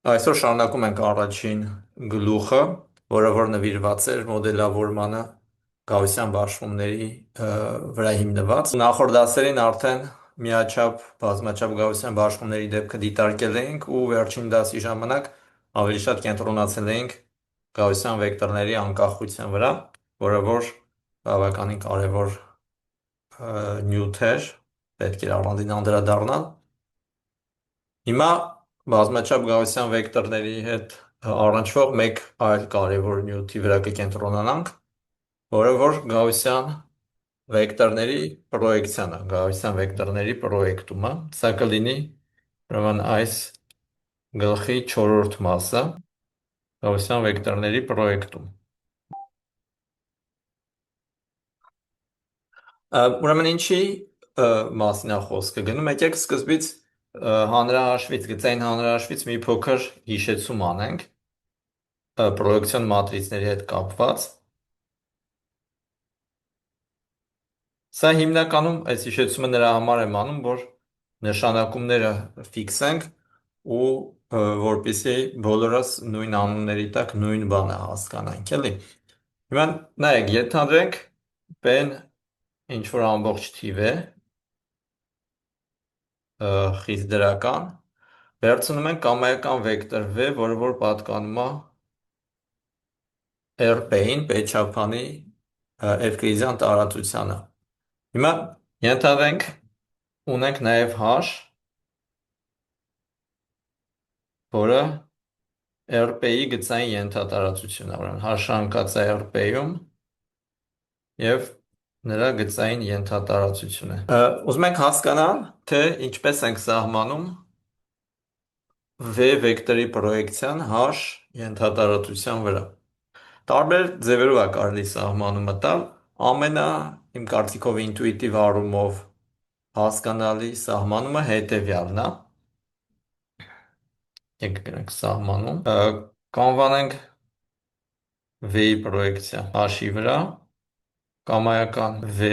Այսօր շարունակում ենք առաջին գլուխը, որը որ նվիրված էր մոդելավորմանը գաղության բաշխումների վրա հիմնված։ Նախորդ դասերին արդեն միաչափ, բազմաչափ գաղության բաշխումների դեպքը դիտարկել էինք ու վերջին դասի ժամանակ ավելի շատ կենտրոնացել էինք գաղության վեկտորների անկախության վրա, որը որ բավականին կարևոր նյութ էր, պետք էր առանձին անդրադառնալ։ Հիմա բազմաչափ գաղության վեկտորների հետ առնչվող մեկ այլ կարևոր նյութի վրա կկենտրոնանանք, որը որ գաղության վեկտորների պրոյեկցիան է, գաղության վեկտորների պրոյեկտումը։ Սա կլինի ուրեմն այս գլխի 4-րդ մասը, գաղության վեկտորների պրոյեկտում։ Ուրեմն ինչի մասին է խոսքը գնում, եկեք սկզբից հանրահաշվից, գծային հանրահաշվից մի փոքր հիշեցում անենք պրոյեկցիոն մատրիցների հետ կապված։ Սա հիմնականում այս հիշեցումը նրա համար եմ անում, որ նշանակումները ֆիքսենք ու որպեսզի բոլորս նույն անունների տակ նույն բանը հասկանանք, էլի։ Հիմա նայեք, ենթադրենք p-ն ինչ որ ամբողջ թիվ է, խիստ դրական, վերցնում ենք կամայական վեկտոր v, որը որ պատկանում է rp-ին, p չափանի էվկլիդյան տարածությանը։ Հիմա ենթադրենք ունենք նաև h, որը rp-ի գծային ենթատարածությունն է, ուրեմն h-ը հանկած է rp-ում եւ նրա գծային ենթատարածությունը։ Ուզում ենք հասկանալ, թե ինչպես ենք սահմանում v վեկտորի պրոյեկցիան h ենթատարածության վրա։ Տարբեր ձևերով է կարելի սահմանումը տալ, իմ կարծիքով ինտուիտիվ առումով հասկանալի սահմանումը հետևյալն է։ Եկեք գրենք սահմանում, կանվանենք v-ի պրոյեկցիա h-ի վրա, կամայական v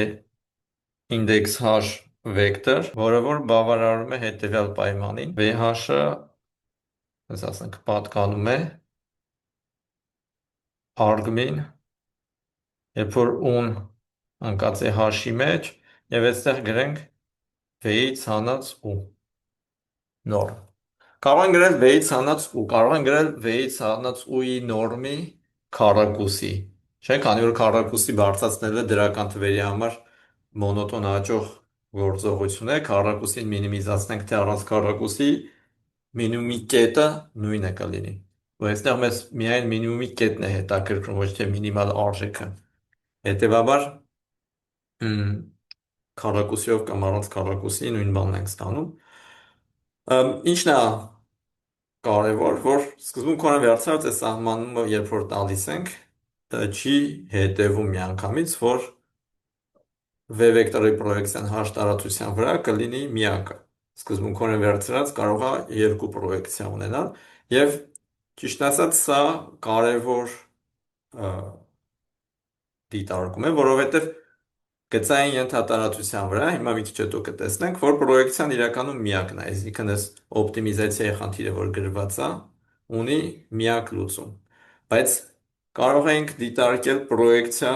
ինդեքս h վեկտոր, որը որ բավարարում է հետևյալ պայմանին, VH-ը, այս ասենք, պատկանում է արգմին, երբ որ ուն ընկած է h-ի մեջ, եւ այստեղ գրենք v-ի ցանած u նորմ։ Կարող են գրել v-ի ցանած u, կարող են գրել v-ի ցանած u-ի նորմի քառակուսի, չէ՞, քանի որ քառակուսի բարձրացնելը դրական թվերի համար մոնոտոն հաճող գործողություն է, քառակուսին մինիմիզացնենք, թե առանց քառակուսի մինիմումի կետը նույնը կլինի։ Ու այստեղ մեզ միայն մինիմումի կետն է հետաքրքրում, ոչ թե մինիմալ արժեքը։ Հետևաբար քառակուսիով կամ առանց քառակուսի նույն բանն ենք ստանում։ Ինչն է կարևոր, որ սկզբունքորեն վերցրած է սահմանումը, երբ որ տալիս ենք, չի հետևում միանգամից, որ v վեկտորի պրոյեկցիան h տարածության վրա կլինի միակը։ Սկզբունքորեն վերցրած կարող է երկու պրոյեկցիա ունենալ, եւ ճիշտ ասած սա կարևոր դիտարկում է, որովհետեւ գծային ենթատարածության վրա, հիմա մի քիչ հետո կտեսնենք, որ պրոյեկցիան իրականում միակն է, այսինքն այս օպտիմիզացիայի խնդիրը, որ գրված է, ունի միակ լուծում։ Բայց կարող ենք դիտարկել պրոյեկցիա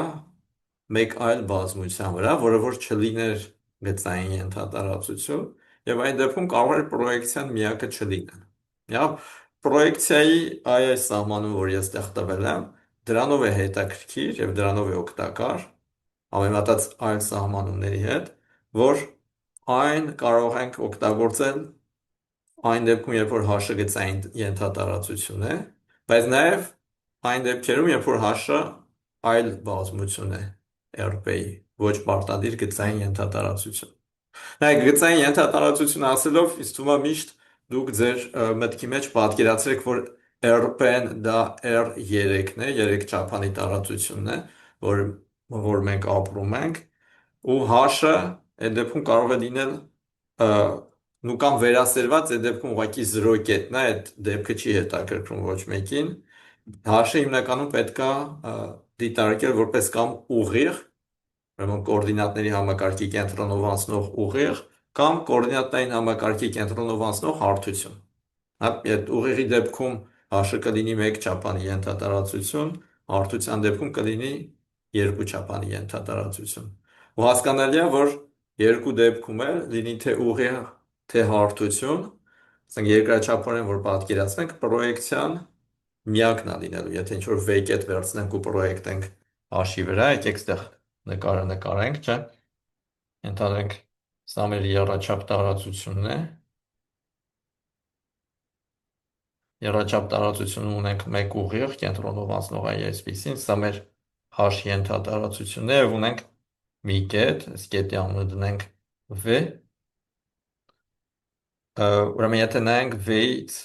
մեկ այլ բազմության վրա, որը որ չլիներ գծային ենթատարածություն, եւ այդ դեպքում կարող է պրոյեկցիան միակը չլինել։ Եվ պրոյեկցիայի այս սահմանումը, որ ես տեղ տվել եմ, դրանով է հետաքրքիր եւ դրանով է օգտակար, համեմատած այլ սահմանումների հետ, որ այն կարող ենք օգտագործել այն դեպքում, երբ որ h-ը գծային ենթատարածություն է, բայց նաեւ այն դեպքերում, երբ որ h-ը այլ բազմություն է rp-ի, ոչ պարտադիր գծային ենթատարածություն։ Նայեք, գծային ենթատարածություն ասելով, ինձ թվում է միշտ դուք ձեր մտքի մեջ պատկերացրեք, որ rp-ն դա r3-ն է, 3 չափանի տարածությունն է, որ մենք ապրում ենք, ու h-ը այդ դեպքում կարող է լինել նու կամ վերասերված, այդ դեպքում ուղղակի 0 կետն է, այդ դեպքը չի հետաքրքրում ոչ մեկին։ H-ը հիմնականում պետքա դիտարկել որպես կամ ուղիղ, ուրեմն կոորդինատների համակարգի կենտրոնով անցնող ուղիղ, կամ կոորդինատային համակարգի կենտրոնով անցնող հարթություն։ Այդ ուղիղի դեպքում հաշը կլինի մեկ չափանի ենթատարածություն, հարթության դեպքում կլինի երկու չափանի ենթատարածություն։ Ու հասկանալի է, որ երկու դեպքում էլ լինի թե ուղիղ, թե հարթություն, ասենք երկրաչափորեն որ պատկերացնենք, պրոյեկցիան միակն է լինելու, եթե ինչ-որ վեկետ վերցնենք ու պրոյեկտենք հաշի վրա, եկեք ստեղ նկարը նկարենք, չէ՞։ Ենթադրենք սա մեր եռաչափ տարածությունն է։ Եռաչափ տարածություն ունենք մեկ ուղիղ, կենտրոնով անցնող այ այսպիսին, սա մեր հաշ ենթատարածությունն է, և ունենք մի կետ, այս կետի անունը դնենք V, ուրեմն եթե նայենք V-ից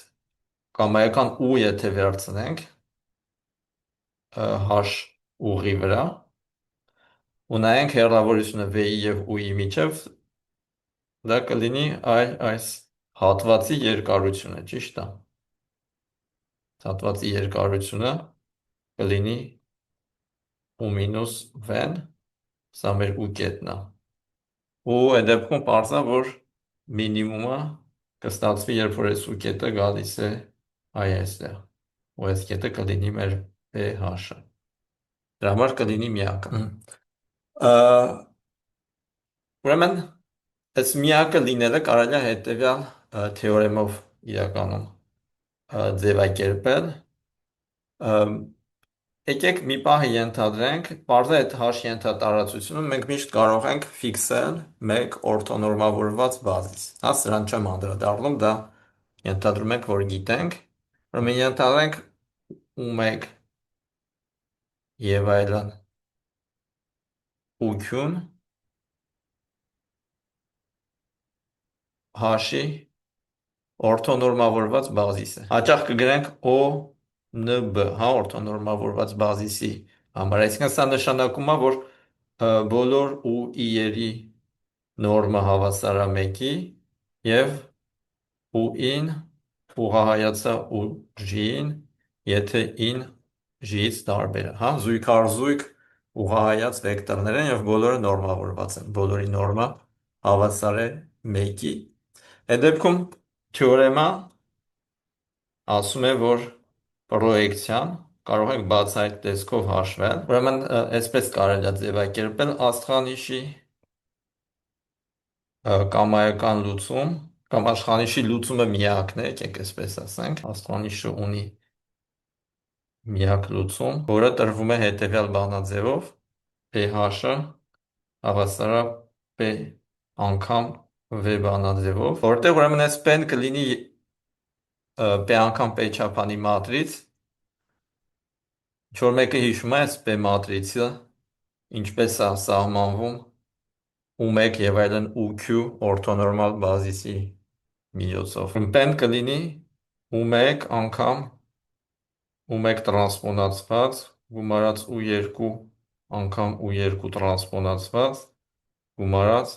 կամայական U եթե վերցնենք հաշ ուղի վրա, ու նայենք հեռավորությունը V-ի և U-ի միջև, դա կլինի այս հատվածի երկարությունը, ճիշտ է։ Հատվածի երկարությունը կլինի U մինուս V-ն, սա մեր U կետն է։ Ու այդ դեպքում պարզ է, որ մինիմումը կստացվի, երբ որ այս U կետը գալիս է այստեղ, ու այս կետը կլինի մեր PH-ը։ Դրա համար կլինի միակը։ Ուրեմն, այս միակը լինելը կարելի է հետևյալ թեորեմով իրականում ձևակերպել։ Եկեք մի պահ ենթադրենք, պարզ է այդ հաշ ենթատարածությունը մենք միշտ կարող ենք ֆիքսել մեկ օրթոնորմավորված բազիս։ Հա, սրան չեմ անդրադառնում, դա ենթադրում ենք, որ գիտենք։ Ուրեմն ենթադրենք U1 եւ այլն U-ն հաշի օրթոնորմավորված բազիս է։ Հաճախ կգրենք ONB, հա, օրթոնորմավորված բազիսի համար։ Այսինքն սա նշանակում է, որ բոլոր U-երի նորմը հավասար է 1-ի և U-ին ուղղահայաց է UG-ին, եթե in G-ից տարբեր է, հա, զույգ առ զույգ ուղղահայաց վեկտորներ են և բոլորը նորմավորված են, բոլորի նորմը հավասար է 1-ի։ Այդ դեպքում թեորեմը ասում է, որ պրոյեկցիան կարող ենք բացահայտ տեսքով հաշվել։ Ուրեմն այսպես կարելի է ձևակերպել աստղանիշի կամայական լուծում, կամ աստղանիշի լուծումը միակն է, եկեք այսպես ասենք, աստղանիշը ունի միակ լուծում, որը տրվում է հետևյալ բանաձևով, PH-ը հավասար է P անգամ V բանաձևով, որտեղ ուրեմն այս P-ն կլինի P անգամ P չափանի մատրից, ինչ-որ մեկը հիշում է այս P մատրիցը, ինչպես է սահմանվում U1 և այլն UQ օրթոնորմալ բազիսի միջոցով։ P-ն կլինի U1 անգամ U1 տրանսպոնացված, գումարած U2 անգամ U2 տրանսպոնացված, գումարած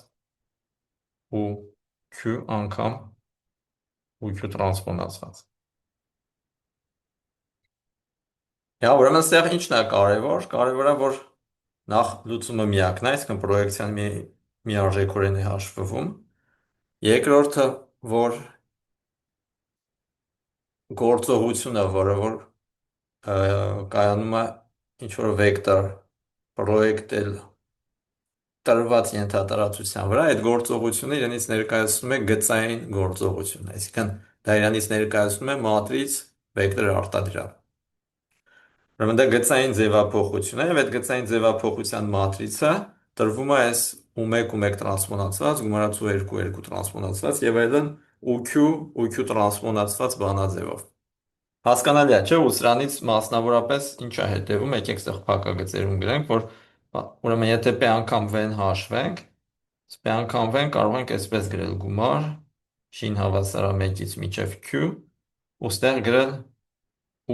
UQ անգամ UQ տրանսպոնացված։ Ուրեմն ստեղ ինչն է կարևոր։ Կարևոր է, որ նախ լուծումը միակն է, այսինքն պրոյեկցիան միարժեքորեն է հաշվվում։ Երկրորդը, որ գործողությունը, որը որ կայանում է ինչ-որ վեկտոր պրոյեկտել տրված ենթատարածության վրա, այդ գործողությունը իրենից ներկայացնում է գծային գործողություն, այսինքն դա իրանից ներկայացնում է մատրից վեկտոր արտադրյալ։ Ուրեմն դա գծային ձևափոխություն է, և այդ գծային ձևափոխության մատրիցը տրվում է այս U1 տրանսպոնացված, գումարած U2 տրանսպոնացված և այլն UQ տրանսպոնացված բանաձևով։ Հասկանալի է, չէ՞, ու սրանից մասնավորապես ինչ է հետևում, եկեք ստեղ փակագծերում գրենք, որ ուրեմն եթե P անգամ V-ն հաշվենք, P անգամ V-ն կարող ենք այսպես գրել գումար, շին հավասար է 1-ից մինչև Q, ու ստեղ գրել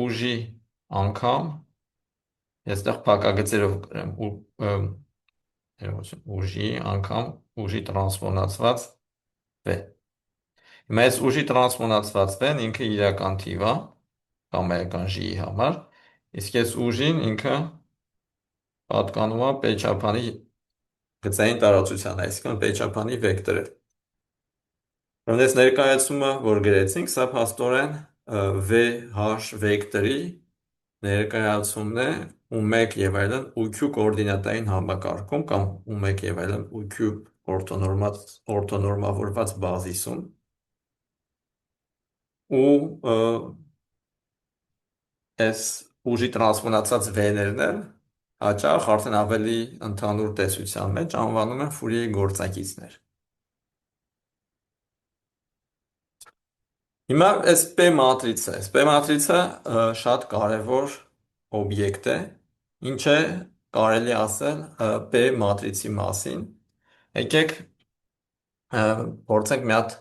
ուժի անգամ, ես ստեղ փակագծերով գրեմ, ուժի անգամ ուժի տրանսպոնացված V։ Հիմա այս ուժի տրանսպոնացված V-ն ինքը իրական թիվ է, կամայական G-ի համար, իսկ այս ուժին ինքը պատկանում է P չափանի գծային տարածության, այսինքն P չափանի վեկտոր է։ Ուրեմն այս ներկայացումը, որ գրեցինք, սա փաստորեն VH վեկտորի ներկայացումն է U1 եւ այլն UQ կոորդինատային համակարգում կամ U1 եւ այլն UQ օրթոնորմավորված բազիսում ու այս ուժի տրանսֆորմացած V-ներն էլ հաճախ արդեն ավելի ընդհանուր տեսության մեջ անվանում են Ֆուրիեի գործակիցներ։ Հիմա այս P մատրիցը շատ կարևոր օբյեկտ է, ինչ է կարելի ասել P մատրիցի մասին։ Եկեք փորձենք մի հատ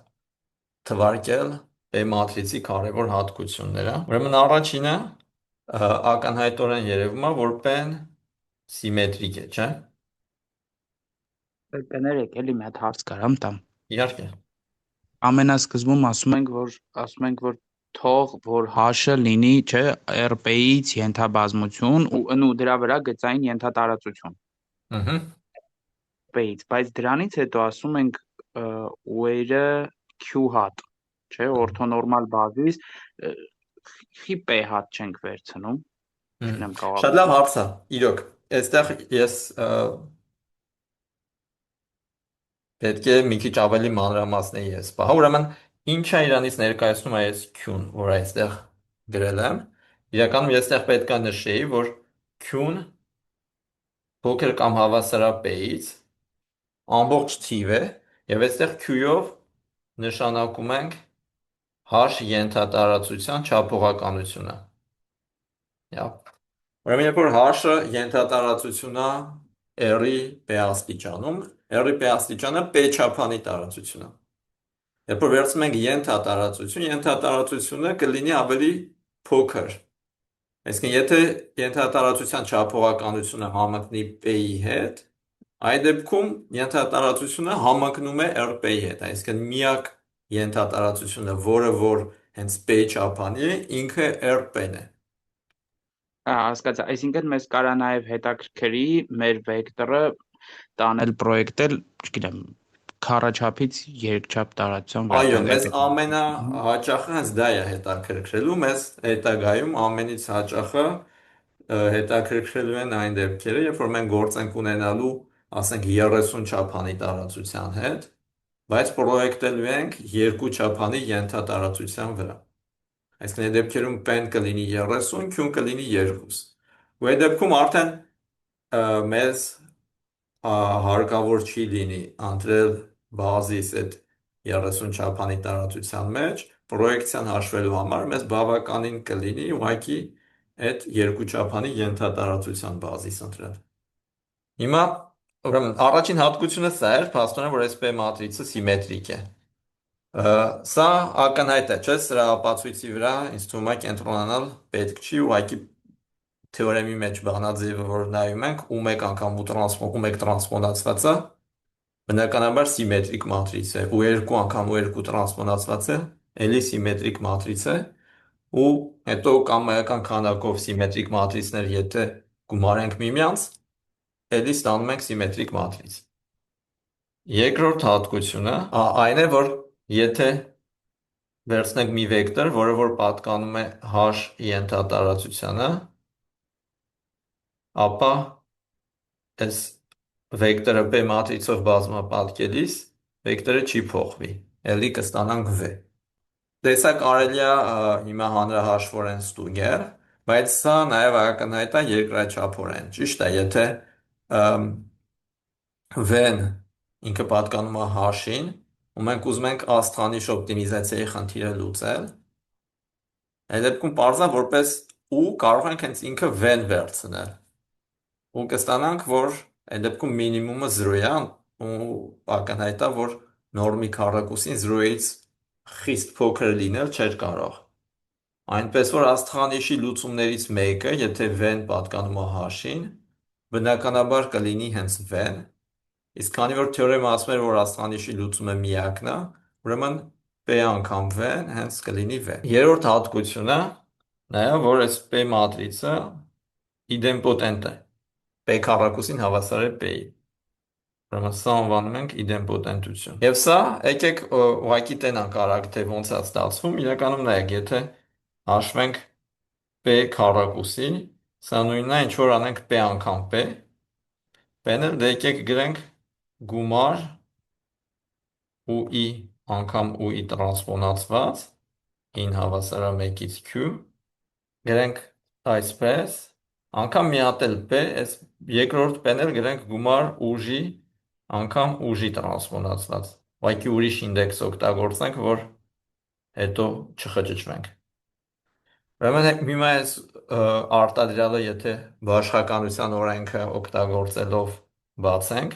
թվարկել P մատրիցի կարևոր հատկությունները։ Ուրեմն առաջինը ակնհայտորեն երևում է, որ P-ն սիմետրիկ է, չէ՞։ Կներեք, էլի մի հատ հարց կարամ տամ։ Իհարկե։ Ամենասկզբում ասում ենք, որ թող որ h-ը լինի, չէ, RP-ից ենթաբազմություն ու դրա վրա գծային ենթատարածություն Ըհը։ RP-ից, բայց դրանից հետո ասում ենք ու-ը Q հատ, չէ, օրթոնորմալ բազիս խի P հատ չենք վերցնում, չգիտեմ Շատ կարող լավ հարց է, իրոք։ Այստեղ ես պետք է մի քիչ ավելի մանրամասնեի ես պահը։ Ուրեմն, ինչ է իրանից ներկայացնում այս Q-ն, որ այստեղ գրել եմ։ Իրականում ես այստեղ պետք է նշեի, որ Q-ն փոքր կամ հավասար է P-ից, ամբողջ թիվ է, եւ այստեղ Q-ով նշանակում ենք H ենթատարածության չափողականությունը։ Ուրեմն, երբ որ H-ը ենթատարածություն է R-ի P աստիճանում, R-ի P աստիճանը P չափանի տարածություն է։ Երբ որ վերցնում ենք ենթատարածություն, ենթատարածությունը կլինի ավելի փոքր։ Այսինքն, եթե ենթատարածության չափողականությունը համընկնի P-ի հետ, այդ դեպքում ենթատարածությունը համընկնում է RP-ի հետ, այսինքն միակ ենթատարածությունը, որը որ հենց P չափանի է, ինքը RP-ն է։ հասկացա, այսինքն մեզ կարա նաև հետաքրքրի մեր վեկտորը տանել պրոյեկտել, չգիտեմ, քառաչափից երկչափ տարածության վրա Այո, մեզ տենց ամենահաճախը հենց դա է հետաքրքրելու, մեզ հետագայում ամենից հաճախը հետաքրքրելու են այն դեպքերը, երբ որ մենք գործ ենք ունենալու, ասենք 30 չափանի տարածության հետ, բայց պրոյեկտելու ենք երկու չափանի ենթատարածության վրա։ Այսինքն այդ դեպքերում P-ն կլինի 30, Q-ն կլինի 2։ Ու այդ դեպքում արդեն մեզ հարկավոր չի լինի ընտրել բազիս այդ 30 չափանի տարածության մեջ, պրոյեկցիան հաշվելու համար մեզ բավականին կլինի ուղղակի այդ երկու չափանի ենթատարածության բազիս ընտրել։ Հիմա, ուրեմն, առաջին հատկությունը սա էր, փաստորեն, որ այս P մատրիցը սիմետրիկ է։ Սա ակնհայտ է, չէ՞, սրա ապացույցի վրա ինձ թվում է կենտրոնանալ պետք չի, ուղղակի թեորեմի մեջ բանաձևը, որ նայում ենք, U1 անգամ U1 տրանսպոնացվածը բնականաբար սիմետրիկ մատրից է, U2 անգամ U2 տրանսպոնացվածը էլի սիմետրիկ մատրից է, ու հետո կամայական քանակով սիմետրիկ մատրիցներ, եթե գումարենք միմյանց, էլի ստանում ենք սիմետրիկ մատրից։ Երկրորդ հատկությունը այն է, որ եթե վերցնենք մի վեկտոր, որը որ պատկանում է H ենթատարածությանը, ապա այս վեկտորը P մատրիցով բազմապատկելիս վեկտորը չի փոխվի, էլի կստանանք V։ Դե սա կարելի է հիմա հանրահաշվորեն ստուգել, բայց սա նաև ակնհայտ է երկրաչափորեն։ Ճիշտ է, եթե V-ն ինքը պատկանում է H-ին, ու մենք ուզում ենք աստղանիշ օպտիմիզացիայի խնդիրը լուծել, այդ դեպքում պարզա որպես U կարող ենք հենց ինքը V-ն վերցնել։ Ու կստանանք, որ այդ դեպքում մինիմումը 0 է, ու ակնհայտ է, որ նորմի քառակուսին 0-ից խիստ փոքր լինել չէր կարող։ Այնպես որ աստղանիշի լուծումներից մեկը, եթե V-ն պատկանում է H-ին, բնականաբար կլինի հենց V-ն, իսկ քանի որ թեորեմը ասում էր, որ աստղանիշի լուծումը միակն է, ուրեմն P անգամ V-ն հենց կլինի V։ Երրորդ հատկությունը նա է, որ այս P մատրիցը իդեմպոտենտ է, P քառակուսին հավասար է P-ի։ Ուրեմն սա անվանում ենք իդեմպոտենտություն։ Եվ սա, եկեք ուղղակի տենանք արագ, թե ոնց է ստացվում։ Իրականում նայեք, եթե հաշվենք P քառակուսի, սա նույնն է, ինչ որ անենք P անգամ P, P-ն էլ դե եկեք գրենք գումար UI անգամ UI տրանսպոնացված 9 հավասար 1-ից Q, գրենք այսպես, անգամ մի հատ էլ P, այս երկրորդ P-ն էլ գրենք գումար ուժի անգամ ուժի տրանսպոնացված։ Ուղղակի ուրիշ ինդեքս օգտագործենք, որ հետո չխճճվենք։ Ուրեմն հիմա այս արտադրյալը, եթե բաշխականության օրենքը օգտագործելով բացենք,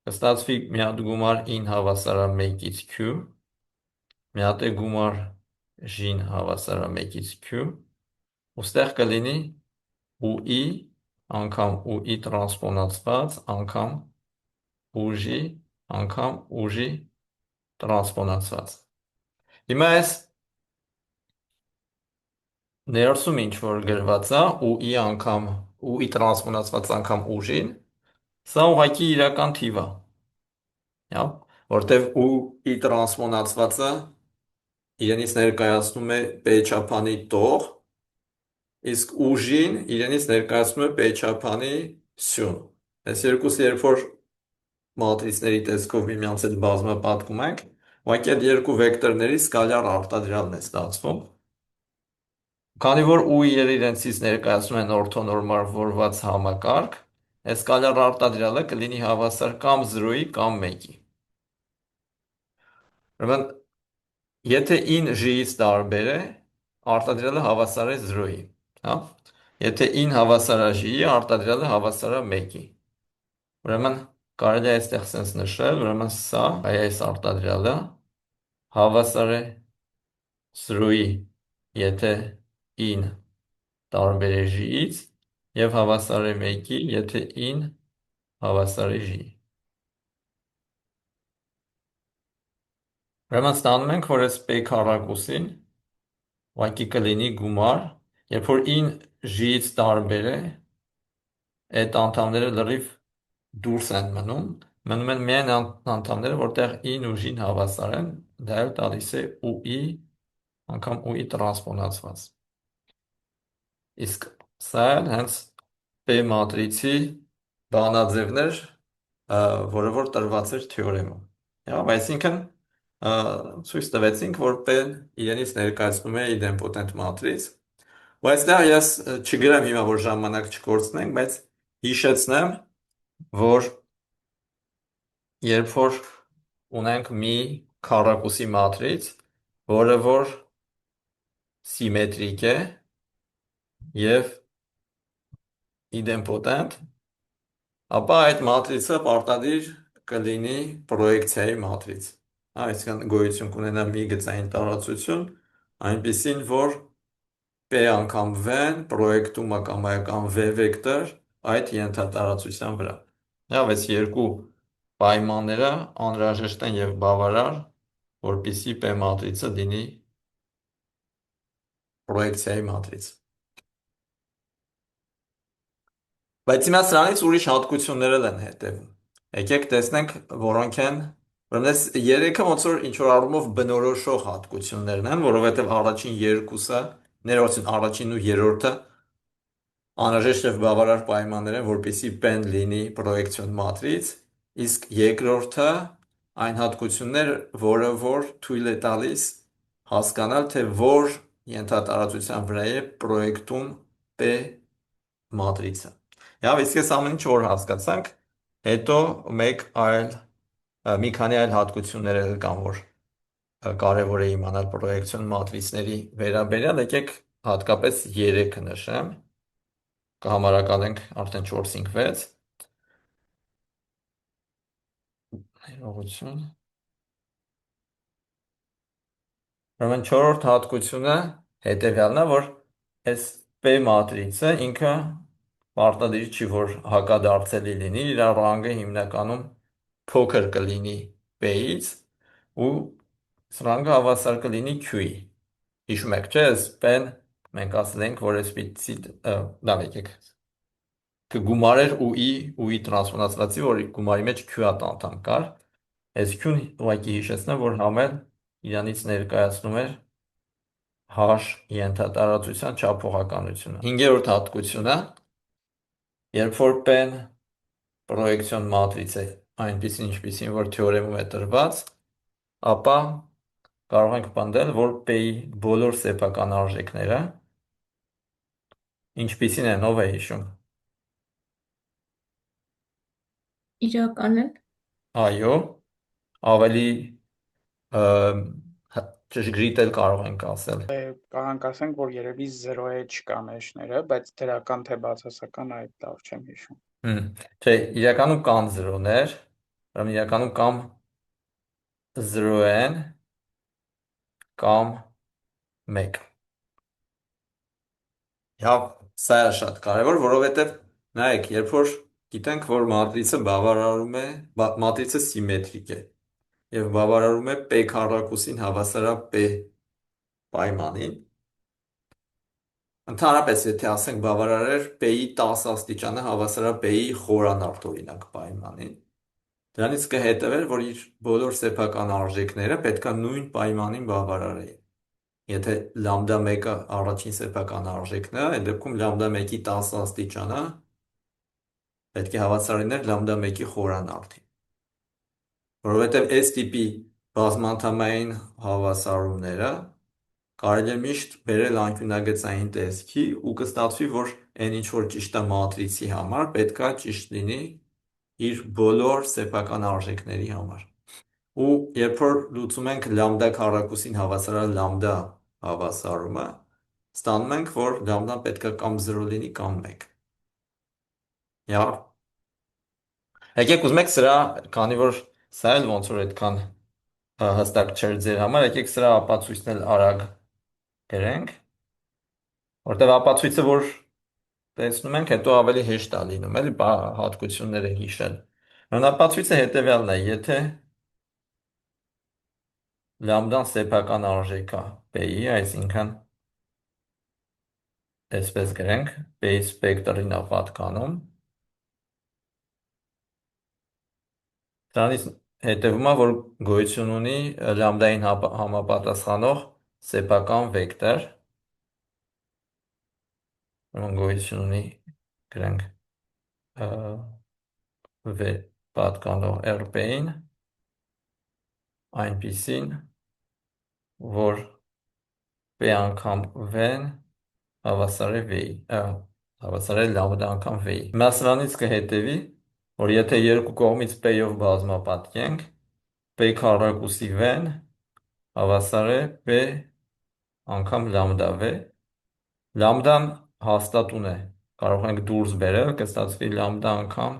կստացվի մի հատ գումար 9 հավասար 1-ից Q, մի հատ է գումար J-ն հավասար 1-ից Q, ուստեղ կլինի UI անգամ UI տրանսպոնացված անգամ ուժի անգամ ուժի տրանսպոնացված։ Հիմա այս ներսում ինչ որ գրված է UI անգամ UI տրանսպոնացված անգամ ուժին, սա ուղղակի իրական թիվ է։ Հա, որտեվ UI տրանսպոնացվածը իրենից ներկայացնում է P չափանի տող, իսկ ուժին իրենից ներկայացնում է P չափանի սյուն։ Այս երկուսը երբ որ մատրիցների տեսքով միմյանց հետ բազմապատկում ենք, ուղղակի այդ երկու վեկտորների սկալյար արտադրյալն է ստացվում։ Քանի որ ու-ները իրենցից ներկայացնում են օրթոնորմալորված համակարգ, այս սկալյար արտադրյալը կլինի հավասար կամ 0-ի կամ 1-ի։ Ուրեմն, եթե 9 J-ից տարբեր է, արտադրյալը հավասար է 0-ի, հա? Եթե 9 հավասար է J-ի, արտադրյալը հավասար է 1-ի։ Ուրեմն կարելի է այստեղ sense նշել, ուրեմն սա այս արտադրյալը հավասար է 0-ի, եթե 9 տարբեր է J-ից, եւ հավասար է 1-ի, եթե 9 հավասար է J-ի։ Ուրեմն ստանում ենք, որ այս P քառակուսին ուղղակի կլինի գումար, երբ որ 9 J-ից տարբեր է, այդ անդամները լրիվ դուրս են մնում են միայն անդամները, որտեղ 9 ուժին հավասար են, դա էլ տալիս է UI անգամ UI տրանսպոնացված։ Իսկ սա էլ հենց P մատրիցի բանաձևն էր, որը որ տրված էր թեորեմում։ Հա, այսինքն ցույց տվեցինք, որ P-ն իրենից ներկայացնում է իդեմպոտենտ մատրից։ Ու այստեղ ես չգրեմ հիմա, որ ժամանակ չկորցնենք, բայց հիշեցնեմ, որ երբ որ ունենք մի քառակուսի մատրից, որը որ սիմետրիկ է եւ իդեմպոտենտ, ապա այդ մատրիցը պարտադիր կլինի պրոյեկցիայի մատրից։ Այսինքն գոյություն կունենա մի գծային տարածություն, այնպիսին, որ P անգամ V-ն պրոյեկտում է կամայական V վեկտոր այդ ենթատարածության վրա։ Լավ, այս երկու պայմանները անհրաժեշտ են եւ բավարար, որպեսզի P մատրիցը լինի պրոյեկցիայի մատրից։ Բայց հիմա սրանից ուրիշ հատկություններ են հետևում։ Եկեք տեսնենք, որոնք են, ուրեմն այս երեքը ոնց որ ինչ որ առումով բնորոշող հատկություններն են, որովհետև առաջին երկուսը, ներողություն, առաջինն ու երրորդը անհրաժեշտ եւ բավարար պայմաններ են, որպեսզի P-ն լինի պրոյեկցիոն մատրից, իսկ երկրորդը այն հատկություններ, որը որ թույլ է տալիս հասկանալ, թե որ ենթատարածության վրա է պրոյեկտում P մատրիցը։ Եվ իսկ այս ամեն ինչ որ հասկացանք, հետո մի քանի այլ հատկություններ էլ կան, որ կարևոր է իմանալ պրոյեկցիոն մատրիցների վերաբերյալ, եկեք հատկապես 3-ը նշեմ, կհամարակալենք արդեն 4-5 6, ներողություն։ Ուրեմն 4-րդ հատկությունը հետևյալն է, որ այս P մատրիցը ինքը պարտադիր չի, որ հակադարձելի լինի, իր ռանգը հիմնականում փոքր կլինի P-ից ու ռանգը հավասար կլինի Q-ի։ Հիշում եք, չէ՞, այս P-ն մենք ասել ենք, որ այսպիսի լավ եկեք կգումարեր ու ի տրանսֆորմացիացի, որ գումարի մեջ Q-հատ անդամ կար։ Այս Q-ն ուղղակի հիշեցնեմ, որ համել իրանից ներկայացնում էր H ենթատարածության չափողականությունը։ Հինգերորդ հատկությունը, երբ որ P-ն պրոյեկցիոն մատրից է այնպիսին, ինչպիսին որ թեորեմում է տրված, ապա կարող ենք պնդել, որ P-ի բոլոր սեփական արժեքները ինչպիսին են, ով է հիշում։ Իրական են։ Այո, ավելի ճշգրիտ էլ կարող ենք ասել։ Կարանք ասենք, որ երևի 0 է չկա մեջները, բայց դրական թե բացասական այդ լավ չեմ հիշում։ Չէ, իրականում կան 0-ներ, ուրեմն իրականում կամ 0 են, կամ 1։ Եվ սա է շատ կարևոր, որովհետև նայեք, երբ որ գիտենք, որ մատրիցը բավարարում է, մատրիցը սիմետրիկ է եւ բավարարում է P քառակուսին հավասար P պայմանին, ընդհանրապես եթե ասենք բավարարեր P-ի 10 աստիճանը հավասար P-ի խորանարդ օրինակ պայմանին, դրանից կհետևեր, որ իր բոլոր սեփական արժեքները պետքա նույն պայմանին բավարարեին։ Եթե լամդա 1-ը առաջին սեփական արժեքն է, այդ դեպքում լամդա 1-ի 10 աստիճանը պետք է հավասար լիներ լամդա 1-ի խորանարդին։ Որովհետև այս տիպի բազմանդամային հավասարումները կարելի է միշտ բերել անկյունագծային տեսքի ու կստացվի, որ այն ինչ որ ճիշտ է մատրիցի համար, պետքա ճիշտ լինի իր բոլոր սեփական արժեքների համար։ Ու երբ որ լուծում ենք լամդա քառակուսին հավասար լամդա հավասարումը, ստանում ենք, որ լամդան պետքա կամ 0 լինի, կամ 1։ Յա։ Եկեք ուզում եք սրա, քանի որ սա էլ ոնց որ այդքան հստակ չէր ձեր համար, եկեք սրա ապացույցն էլ արագ գրենք, որտեղ ապացույցը, որ տեսնում ենք, հետո ավելի հեշտ է լինում, էլի հատկությունները հիշել։ Ապացույցը հետևյալն է, եթե լամդան սեփական արժեք է P-ի, այսինքն այսպես գրենք, P-ի սպեկտրին է պատկանում, դրանից հետևում է, որ գոյություն ունի լամդային համապատասխանող սեփական վեկտոր, գոյություն ունի, գրենք, պատկանող RP-ին, այնպիսին, որ P անգամ V-ն հավասար է V-ի, հավասար է լամդա անգամ V-ի։ Հիմա սրանից կհետևի, որ եթե երկու կողմից P-ով բազմապատկենք, P քառակուսի V-ն հավասար է P անգամ լամդա V, լամդան հաստատուն է, կարող ենք դուրս բերել, կստացվի լամդա անգամ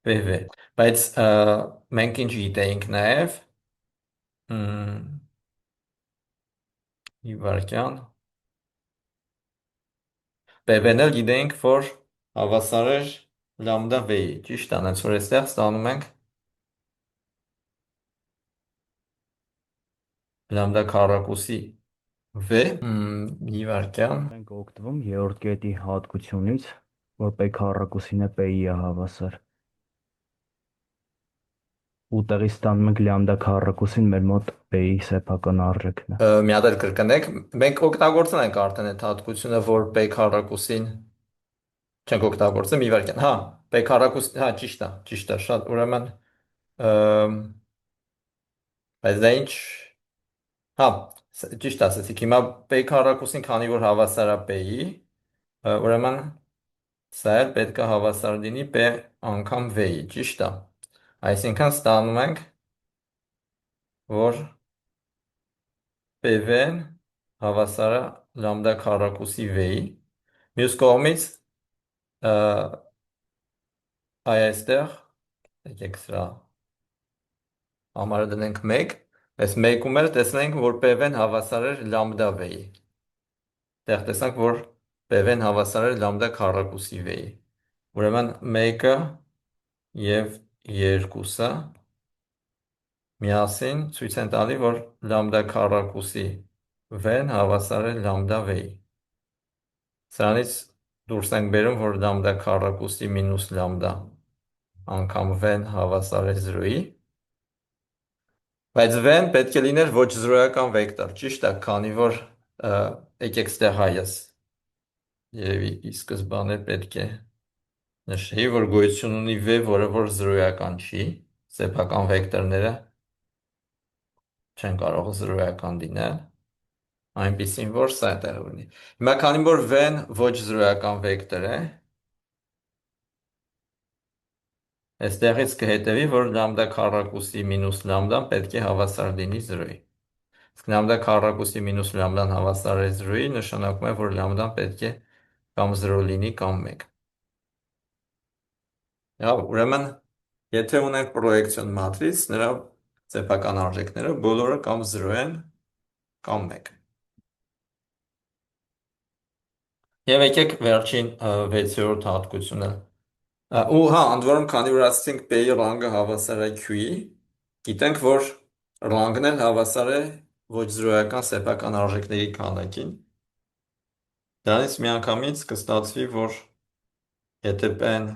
PV, բայց մենք ինչ գիտեինք նաև, իվարկյան, PV-ն էլ գիտեինք, որ հավասար էր լամդա V-ի, ճիշտ անենց, որ այստեղ ստանում ենք լամդա քառակուսի V, իվարկյան, Ենք օգտվում երրորդ կետի հատկությունից, որ P քառակուսին է P-ի է հավասար։ Ուտեղի ստանում ենք լամդա քառակուսին մեր մոտ P-ի սեփական արժեքն է։ մի հատ էլ կրկնենք, մենք օգտագործել ենք արդեն այդ հատկությունը, որ P քառակուսին չենք օգտագործել, իվարկյան, հա, P քառակուսին, հա, ճիշտ է, շատ, ուրեմն, բայց դա ինչ, հա, ճիշտ ասեցիք, հիմա P քառակուսին, քանի որ հավասար է P-ի, ուրեմն սա էլ պետք է հավասար լինի P անգամ V-ի, ճիշտ է։ Այսինքն ստանում ենք, որ PV-ն հավասար է լամդա քառակուսի V-ի, մյուս կողմից այստեղ, եկեք սրա համարը դնենք 1, այս 1-ում էլ տեսնենք, որ PV-ն հավասար էր լամդա V-ի, տեղ տեսանք, որ PV-ն հավասար էր լամդա քառակուսի V-ի, ուրեմն 1-ը և 2-ը միասին ցույց են տալի, որ լամդա քառակուսի V-ն հավասար է լամդա V-ի։ Սրանից դուրս ենք բերում, որ լամդա քառակուսի մինուս լամդա անգամ v-ն հավասար է 0-ի, բայց v-ն պետք է լիներ ոչ զրոյական վեկտոր, ճիշտ է, քանի որ եկեք ստեղ հայս երևի ի սկզբանե պետք է նշեի, որ գոյություն ունի v, որը որ զրոյական չի, սեփական վեկտորները չեն կարող զրոյական լինել, այնպիսին, որ սա տեղ ունի։ Հիմա քանի որ v-ն ոչ զրոյական վեկտոր է, այստեղից կհետևի, որ լամդա քառակուսի մինուս լամդան պետք է հավասար լինի 0-ի։ Իսկ լամդա քառակուսի մինուս լամդան հավասար է 0-ի, նշանակում է, որ լամդան պետք է կամ 0 լինի, կամ 1։ Լավ, ուրեմն, եթե ունենք պրոյեկցիոն մատրից, նրա սեփական արժեքները բոլորը կամ 0 են, կամ 1։ Եվ եկեք վերջին 6-րդ հատկությունը։ Ու հա, ընդ որում, քանի որ ասացինք P-ի ռանգը հավասար է Q-ի, գիտենք, որ ռանգն էլ հավասար է ոչ զրոյական սեփական արժեքների քանակին։ Դրանից միանգամից կստացվի, որ եթե P-ն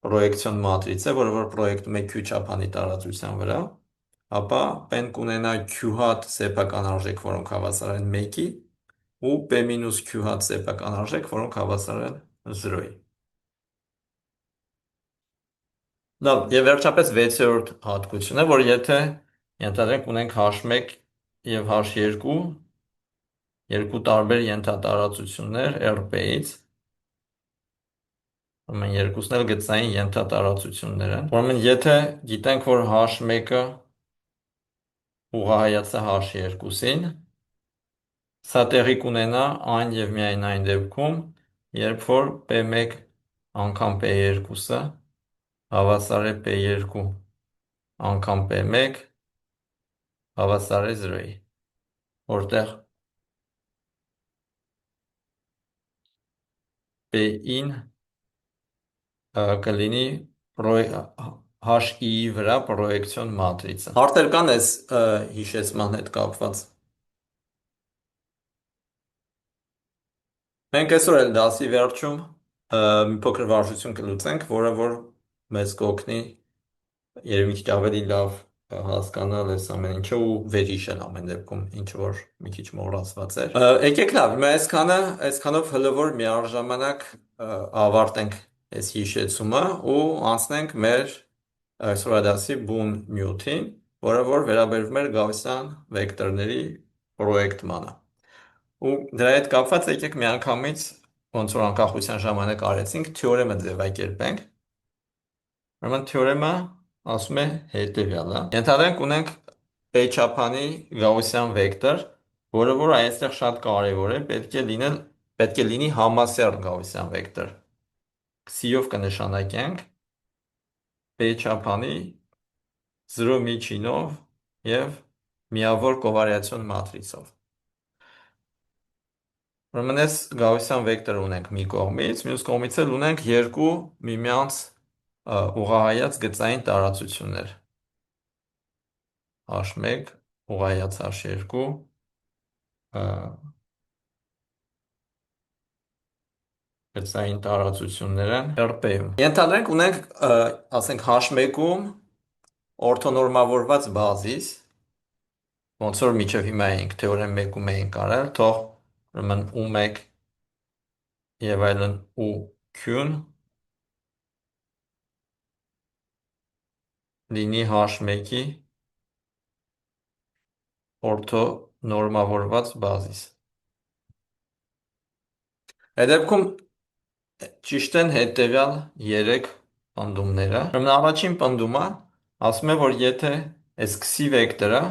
պրոյեկցիոն մատրից է, որը որ պրոյեկտում է Q չափանի տարածության վրա, ապա P-ն կունենա Q հատ սեփական արժեք, որոնք հավասար են 1-ի, ու P մինուս Q հատ սեփական արժեք, որոնք հավասար են 0-ի։ Լավ, եւ վերջապես 6-րդ հատկությունը, որ եթե ենթադրենք ունենք H1 եւ H2 երկու տարբեր ենթատարածություններ RP-ից, ուրեմն երկուսն էլ գծային ենթատարածություններ են։ Ուրեմն եթե գիտենք, որ H1-ը ուղղահայաց է H2-ին, սա տեղի կունենա այն եւ միայն այն դեպքում, երբ որ P1 անգամ P2-ը հավասար է P2 անգամ P1 հավասար է 0-ի, որտեղ P-ին կլինի HI-ի վրա պրոյեկցիոն մատրիցը։ Հարցեր կան այս հիշեցման հետ կապված։ Մենք այսօր էլ դասի վերջում մի փոքր վարժություն կլուծենք, որը որ մեզ կօգնի երևի մի քիչ ավելի լավ հասկանալ այս ամեն ինչը ու վերհիշել ամեն դեպքում ինչ որ մի քիչ մոռացված էր։ Եկեք լավ, հիմա այսքանով հլվոր միաժամանակ ավարտենք այս հիշեցումը ու անցնենք մեր այսօրվա դասի բուն նյութին, որը որ վերաբերվում էր գավսյան վեկտորների պրոյեկտմանը։ Ու դրա հետ կապված եկեք միանգամից ոնց որ անկախության ժամանակ արեցինք, թեորեմը ձևակերպենք։ Ուրեմն թեորեմը ասում է հետևյալը. Ենթադրենք ունենք P չափանի գաուսյան վեկտոր, որը որ այստեղ շատ կարևոր է, պետք է լինի համասեռ գաուսյան վեկտոր։ Քսիով կնշանակենք P չափանի 0 միջինով եւ միավոր կովարիացիոն մատրիցով։ Ուրեմն այս գաուսյան վեկտորը ունենք մի կողմից, մյուս կողմից էլ ունենք երկու միմյանց ուղղահայաց գծային տարածություններ։ H1 ուղղահայաց H2 գծային տարածություններ են RP-ում։ Ենթադրենք ունենք, ասենք H1-ում օրթոնորմավորված բազիս, ոնց որ միջև հիմա էինք թեորեմ 1-ում էինք արել, թող ուրեմն U1 եւ այլն ու Q-ն լինի H1-ի օրթոնորմավորված բազիս։ Այդ դեպքում ճիշտ են հետևյալ 3 պնդումները։ Ուրեմն առաջին պնդումը ասում է, որ եթե այս քսի վեկտորը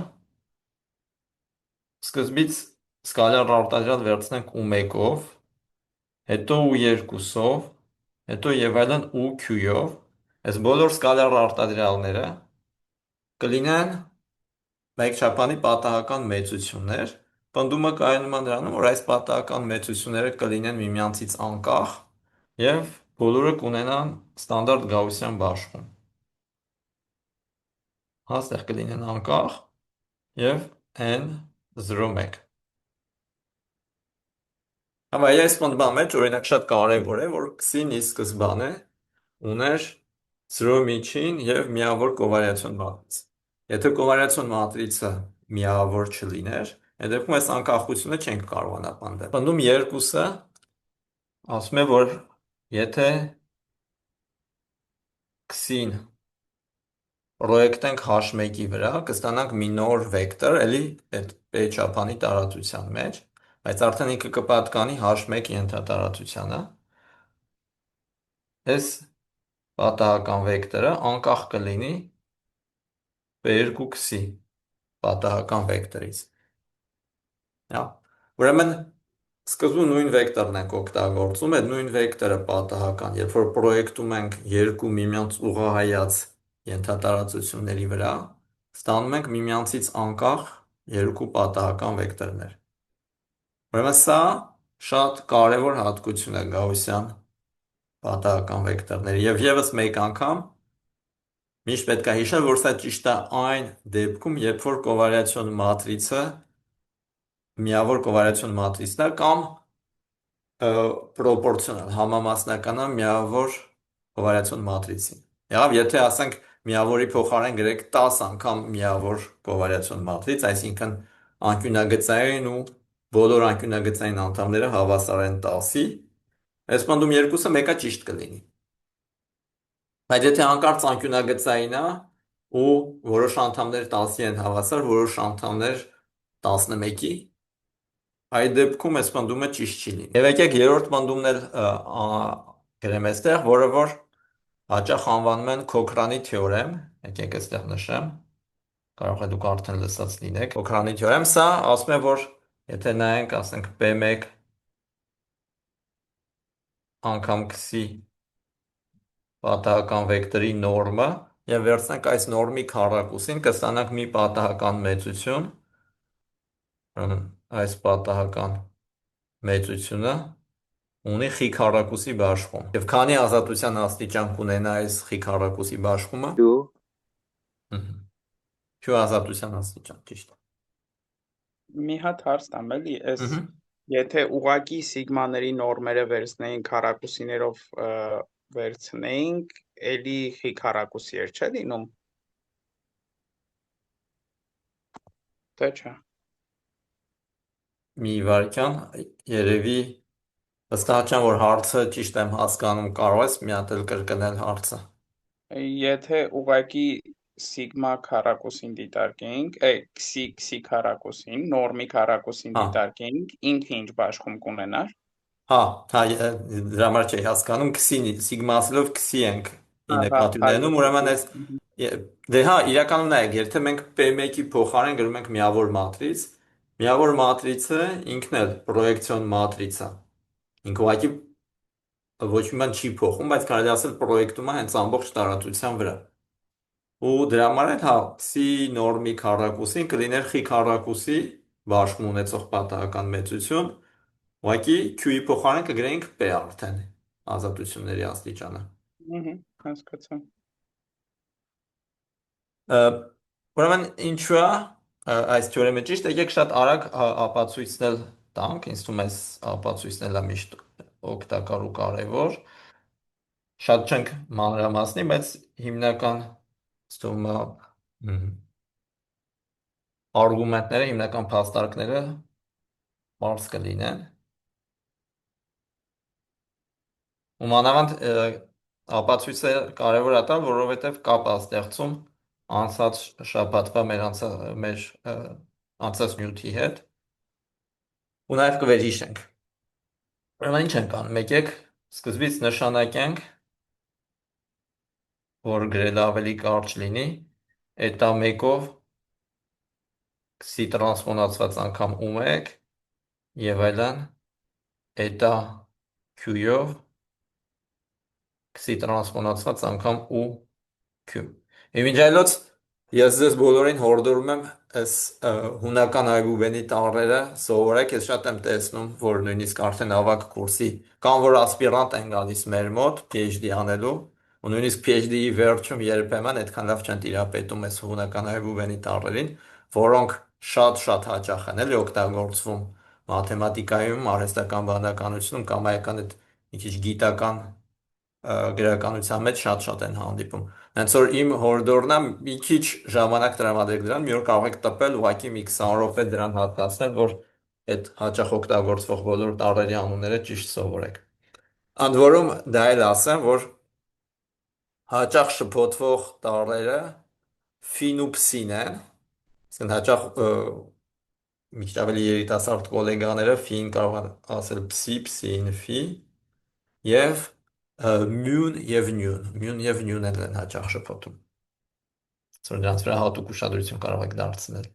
սկզբից սկալար արտադրյալ վերցնենք U1-ով, հետո U2-ով, հետո եւ այլն UQ-ով, այս բոլոր սկալար արտադրյալները կլինեն մեկ պատահական մեծություններ։ Պնդումը կայանում է նրանում, որ այս պատահական մեծությունները կլինեն միմյանցից անկախ եւ բոլորը կունենան ստանդարտ գաուսյան բաշխում։ Այստեղ կլինեն անկախ եւ n 0 1։ Համա այս բան մեջ օրինակ շատ կարևոր է, որ քսին ի սկզբանե ուներ 0 միջին եւ միավոր կովարիացիոն մատրից։ Եթե կովարիացիոն մատրիցը միավոր չլիներ, այդ դեպքում այս անկախությունը չենք կարողանա պնդել։ Պնդում երկուսը ասում է, որ եթե քսին պրոյեկտենք H1-ի վրա, կստանանք մի նոր վեկտոր, էլի այդ P չափանի տարածության մեջ, բայց արդեն ինքը կպատկանի H1 ենթատարածությանը։ Այս պատահական վեկտորը անկախ կլինի P2 քսի պատահական վեկտորից։ Հա։ Ուրեմն սկզբում նույն վեկտորն ենք օգտագործում, այդ նույն վեկտորը պատահական, երբ որ պրոյեկտում ենք երկու միմյանց ուղղահայաց ենթատարածությունների վրա, ստանում ենք միմյանցից անկախ երկու պատահական վեկտորներ։ Ուրեմն սա շատ կարևոր հատկություն է Գաուսյան պատահական վեկտորների եւ եւս մեկ անգամ միշտ պետք է հիշել, որ սա ճիշտ է այն դեպքում, երբ որ կովարիացիոն մատրիցը միավոր կովարիացիոն մատրիցն է կամ պրոպորցիոնալ համամասնական է միավոր կովարիացիոն մատրիցին։ Եղավ, եթե ասենք միավորի փոխարեն գրեք 10 անգամ միավոր կովարիացիոն մատրից, այսինքն անկյունագծային ու բոլոր անկյունագծային անդամները հավասար են 10-ի, այս բանդում երկուսը մեկը ճիշտ կլինի։ Բայց եթե հանկարծ անկյունագծային է ու որոշ անդամներ 10-ի են հավասար, որոշ անդամներ 11-ի, այդ դեպքում այս բանդումը ճիշտ չի լինի։ Եվ եկեք երրորդ բանդումն էլ գրեմ այստեղ, որը որ հաճախ անվանում են Քոքրանի թեորեմ, եկեք այստեղ նշեմ, կարող է դուք արդեն լսած լինեք։ Քոքրանի թեորեմ, սա ասում է, որ եթե նայենք, ասենք P1 անգամ քսի պատահական վեկտորի նորմը եւ վերցնենք այս նորմի քառակուսին, կստանանք մի պատահական մեծություն, այս պատահական մեծությունը ունի խի քառակուսի բաշխում։ Եվ քանի ազատության աստիճան կունենա այս խի քառակուսի բաշխումը։ Q ազատության աստիճան, ճիշտ է։ Մի հատ հարց տամ էլի, այս Ըհը։ եթե ուղակի սիգմաների նորմերը վերցնեինք քառակուսիներով վերցնեինք, էլի խի քառակուսի էր, չէ՞ լինում։ Թե չէ։ Մի վարքյան, երևի վստահ չեմ, որ հարցը ճիշտ եմ հասկանում, կարող ես մի հատ էլ կրկնել հարցը։ Եթե ուղակի սիգմա քառակուսին դիտարկենք, քսի քառակուսին, նորմի քառակուսին Հա։ դիտարկենք, ինքը ինչ բաշխում կունենար։ Հա, դրա համար չի հասկանում, սիգմա ասելով քսի ենք ի Ահա, նկատի ունենում, ուրեմն այս դե հա, իրականում նայեք, եթե մենք P1-ի փոխարեն գրում ենք միավոր մատրից, միավոր մատրիցը ինքն էլ պրոյեկցիոն մատրից է։ Ինքը ուղղակի ոչ մի բան չի փոխում, բայց կարելի ասել պրոյեկտում է հենց ամբողջ տարածության վրա։ Ու դրա համար էլ հա, ψ նորմի քառակուսին կլիներ խի քառակուսի բաշխում ունեցող պատահական մեծություն, ուղղակի Q-ի փոխարեն կգրեինք P արդեն ազատությունների աստիճանը։ Հասկացա։ Ուրեմն ինչու է այս թեորեմը ճիշտ, եկեք շատ արագ ապացույցնել տանք, ինձ թվում է այս ապացույցն է միշտ օգտակար ու կարևոր։ Շատ չենք մանրամասնի, բայց հիմնական ստում արգումենտները, հիմնական փաստարկները բարձ կլինեն։ Ու մանավանդ ապացույցը կարևոր է տալ, որովհետև կապ է ստեղծում անցած շաբաթվա մեր անցած նյութի հետ։ Ու նաև կվերհիշենք։ Ուրեմն ինչ ենք անում, եկեք սկզբից նշանակենք, որ գրելը ավելի կարճ լինի, էտա 1-ով քսի տրանսպոնացված անգամ U1 եւ այլն, էտա Q-ով քսի տրանսպոնացված անգամ UQ։ Եվ ինչ այլոց ես ձեզ բոլորին հորդորում եմ այս հունական այբուբենի տառերը սովորեք, ես շատ եմ տեսնում, որ նույնիսկ արդեն ավագ կուրսի կամ որ ասպիրանտ են գալիս մեր մոտ PhD անելու, ու նույնիսկ PhD-ի վերջում երբեմն այդքան լավ չեն տիրապետում այս հունական այբուբենի տառերին, որոնք շատ հաճախ են էլի օգտագործվում մաթեմատիկայում, արհեստական բանականությունում կամ այական այդ մի քիչ գիտական գրականության մեջ շատ-շատ են հանդիպում։ Հենց որ իմ հորդորն է մի քիչ ժամանակ տրամադրեք դրան, մի օր կարող եք տպել ուղղակի մի 20 րոպե դրան հատկացնել, որ այդ հաճախ օգտագործվող բոլոր տառերի անունները ճիշտ սովորեք։ Ընդ որում դա էլ ասեմ, որ հաճախ շփոթվող տառերը ֆին ու փսին են, իսկ հաճախ մի քիչ ավելի երիտասարդ գոլեգաները ֆին կարող են ասել փսի, փսին, ֆի եւ մյուն եւ նյուն են հաճախ շփոթում։ Որ դրանց վրա հատուկ ուշադրություն կարող եք դարձնել։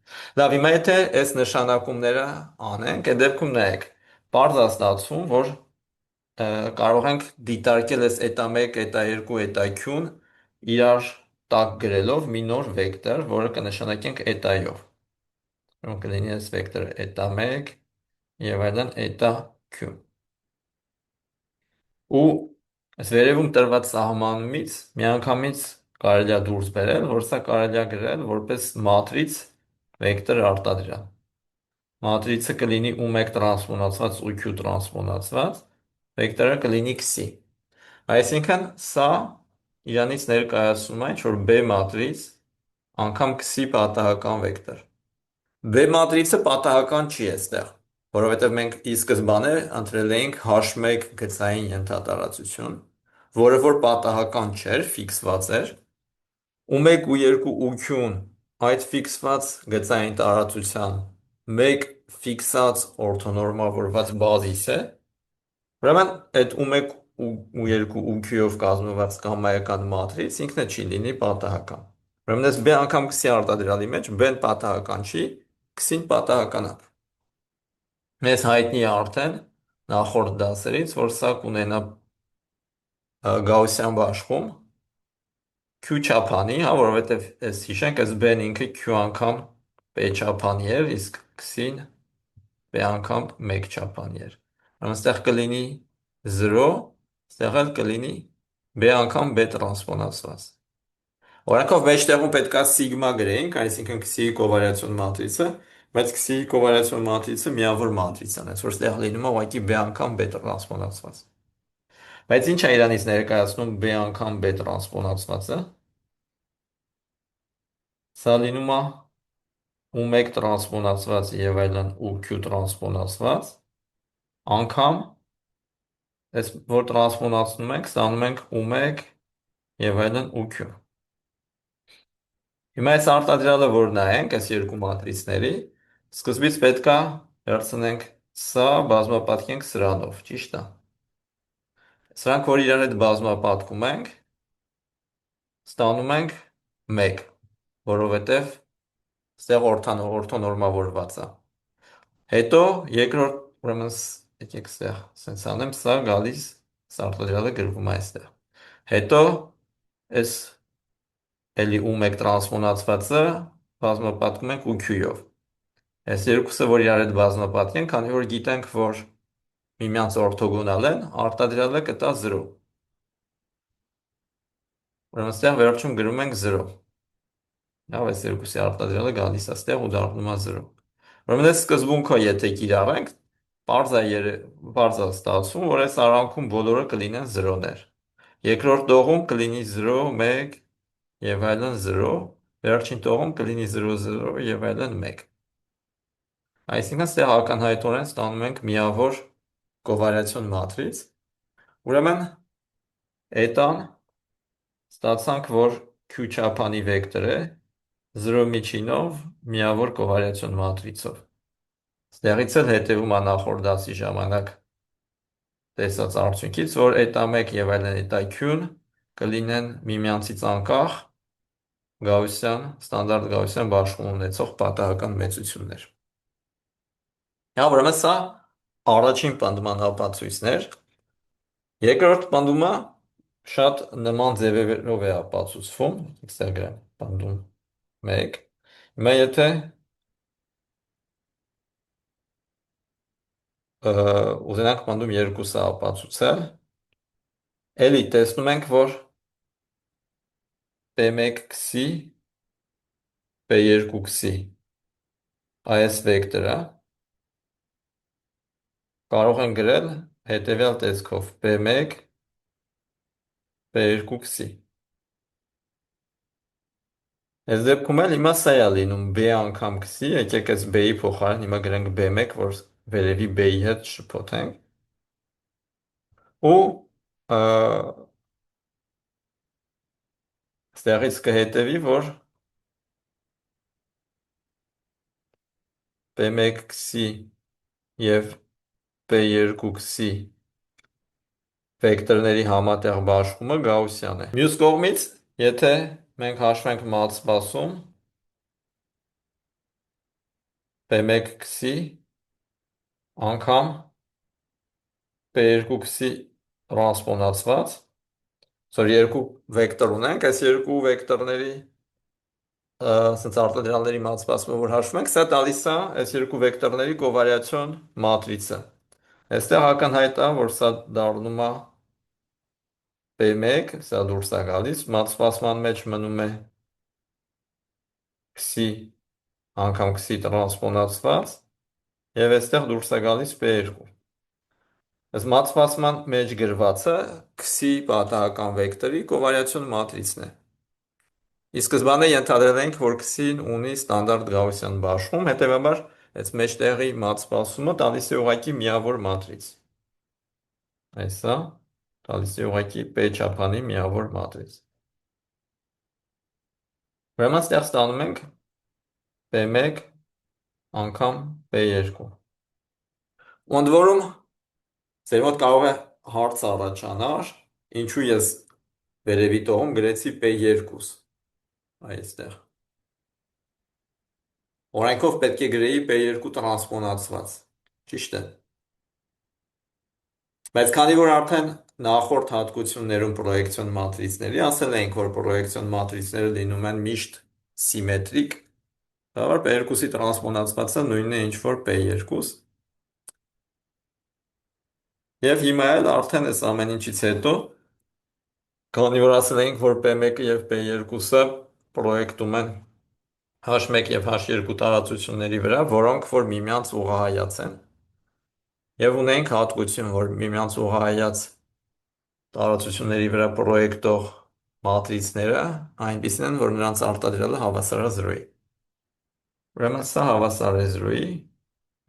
Լավ, հիմա եթե այս նշանակումները անենք, այդ դեպքում նայեք, պարզ է ստացվում, որ կարող ենք դիտարկել այս էտա 1, էտա 2, էտա q-ն իրար տակ գրելով մի նոր վեկտոր, որը կնշանակենք էտայով։ Ուրեմն կլինի այս վեկտորը էտա 1 եւ այլն էտա q։ Ու այս վերևում տրված սահմանումից միանգամից կարելի է դուրս բերել, որ սա կարելի է գրել որպես մատրից վեկտոր արտադրյալ։ Մատրիցը կլինի u1 տրանսպոնացված u2 տրանսպոնացված, վեկտորը կլինի քսի։ Այսինքն սա իրանից ներկայացնում է ինչ-որ B մատրից անգամ քսի պատահական վեկտոր։ B մատրիցը պատահական չի այստեղ, որովհետև մենք ի սկզբանե ընտրել էինք H1 գծային ենթատարածություն, որը որ պատահական չէր, ֆիքսված էր, u1, u2, u-q-ն այդ ֆիքսված գծային տարածության մեկ ֆիքսած օրթոնորմավորված բազիս է, ուրեմն այդ u1, u2, u-q-ով կազմված գամմայական մատրից ինքնը չի լինի պատահական։ Ուրեմն այս B անգամ քսի արտադրյալի մեջ B-ն պատահական չի, քսին պատահական է։ Մեզ հայտնի է արդեն նախորդ դասերից, որ սա կունենա գաուսյան բաշխում Q չափանի, հա, որովհետև այս հիշենք, այս B-ն ինքը Q անգամ P չափանի էր, իսկ քսին P անգամ 1 չափանի էր։ Ուրեմն այստեղ կլինի 0, այստեղ էլ կլինի B անգամ B տրանսպոնացված։ Օրենքով մեջտեղում պետք է սիգմա գրեինք, այսինքն քսիի կովարիացիոն մատրիցը, բայց քսիի կովարիացիոն մատրիցը միավոր մատրիցա է, որ այստեղ լինում է ուղղակի B անգամ B տրանսպոնացված։ Բայց ինչ է իրանից ներկայացնում B անգամ B տրանսպոնացվածը։ Սա լինում է u1 տրանսպոնացված եւ այլն u2 տրանսպոնացված անգամ այս որ տրանսպոնացնում ենք, ստանում ենք u1 եւ այլն u2։ Հիմա այս արտադրյալը որ նայենք այս երկու մատրիցների, սկզբից պետք է վերցնենք սա, բազմապատկենք սրանով, ճիշտ է։ Սրանք որ իրար հետ բազմապատկում ենք, ստանում ենք 1, որովհետև ստեղ օրթոնորմավորված է։ Հետո երկրորդ, ուրեմն եկեք ստեղ սենց անեմ, սա գալիս, այս արտադրյալը գրվում է այստեղ։ Հետո այս էլի u1 տրանսպոնացվածը բազմապատկում ենք u-q-ով։ Այս երկուսը որ իրար հետ բազմապատկենք, քանի որ գիտենք, որ միմյանց օրթոգոնալ են, արտադրյալը կտա 0։ Ուրեմն այստեղ վերջում գրում ենք 0։ Լավ, այս երկուսի արտադրյալը գալիս է այստեղ ու դառնում է 0։ Ուրեմն այս սկզբունքը եթե կիրառենք, պարզ է ստացվում, որ այս արանքում բոլորը կլինեն 0-ներ։ Երկրորդ տողում կլինի 0, 1 եւ այլն 0, վերջին տողում կլինի 0, 0 եւ այլն 1։ Այսինքն այստեղ ակնհայտորեն ստանում ենք միավոր կովարիացիոն մատրից։ Ուրեմն էտան ստացանք, որ Q չափանի վեկտոր է 0 միջինով միավոր կովարիացիոն մատրիցով։ Ստեղից էլ հետևում է նախորդ դասի ժամանակ տեսած արդյունքից, որ էտա 1 եւ այլն էտա Q-ն կլինեն միմյանցից անկախ ստանդարտ գաուսյան բաշխում ունեցող պատահական մեծություններ։ Հա, ուրեմն սա առաջին պնդման ապացույցն էր։ Երկրորդ պնդումը շատ նման ձևերով է ապացուցվում, այստեղ գրեմ պնդում 1։ Հիմա եթե ուզենանք պնդում 2-ը ապացուցել, էլի տեսնում ենք, որ P1 քսի, P2 քսի այս վեկտորը կարող են գրել հետևյալ տեսքով B1 B2 քսի։ Այս դեպքում էլ հիմա սա է լինում B անգամ քսի, եկեք այս B-ի փոխարեն հիմա գրենք B1, որ վերևի B-ի հետ շփոթենք։ Ու ստեղից կհետևի, որ B1 քսի և B2 քսի վեկտորների համատեղ բաշխումը գաուսյան է։ Մյուս կողմից, եթե մենք հաշվենք մատսպասում B1 քսի անգամ B2 քսի տրանսպոնացված, որ երկու վեկտոր ունենք, այս երկու վեկտորների ասենց արտադրյալների մատսպասումը որ հաշվենք, սա տալիս է այս երկու վեկտորների կովարիացիոն մատրիցը։ Այստեղ ակնհայտ է, որ սա դառնում է B1, սա դուրս է գալիս, մատսպասման մեջ մնում է քսի անգամ քսի տրանսպոնացված և այստեղ դուրս է գալիս B2։ Այս մատսպասման մեջ գրվածը քսի պատահական վեկտորի կովարիացիոն մատրիցն է։ Ի սկզբանե ենթադրել ենք, որ քսին ունի ստանդարտ գաուսյան բաշխում, հետևաբար այս մեջտեղի մատսպասումը տալիս է ուղղակի միավոր մատրից։ Այսա տալիս է ուղղակի P չափանի միավոր մատրից։ Ուրեմն ստեղ ստանում ենք B1 անգամ B2։ Ու ընդ որում ձեր մոտ կարող է հարց առաջանար, ինչու ես վերևի տողում գրեցի P2 այստեղ։ Օրենքով պետք է գրեի P2 տրանսպոնացված, ճիշտ է։ Բայց քանի որ արդեն նախորդ հատկություններում պրոյեկցիոն մատրիցների ասել էինք, որ պրոյեկցիոն մատրիցները լինում են միշտ սիմետրիկ, բավար P2-ի տրանսպոնացվածը նույնն է ինչ որ P2։ Եվ հիմա էլ արդեն այս ամեն ինչից հետո, քանի որ ասել էինք, որ P1 և P2-ը պրոյեկտում են H1 և H2 տարածությունների վրա, որոնք որ միմյանց ուղղահայաց են, և ունենք հատկություն, որ միմյանց ուղղահայաց տարածությունների վրա պրոյեկտող մատրիցները այնպիսին են, որ նրանց արտադրյալը հավասար է 0-ի։ Ուրեմն սա հավասար է 0-ի,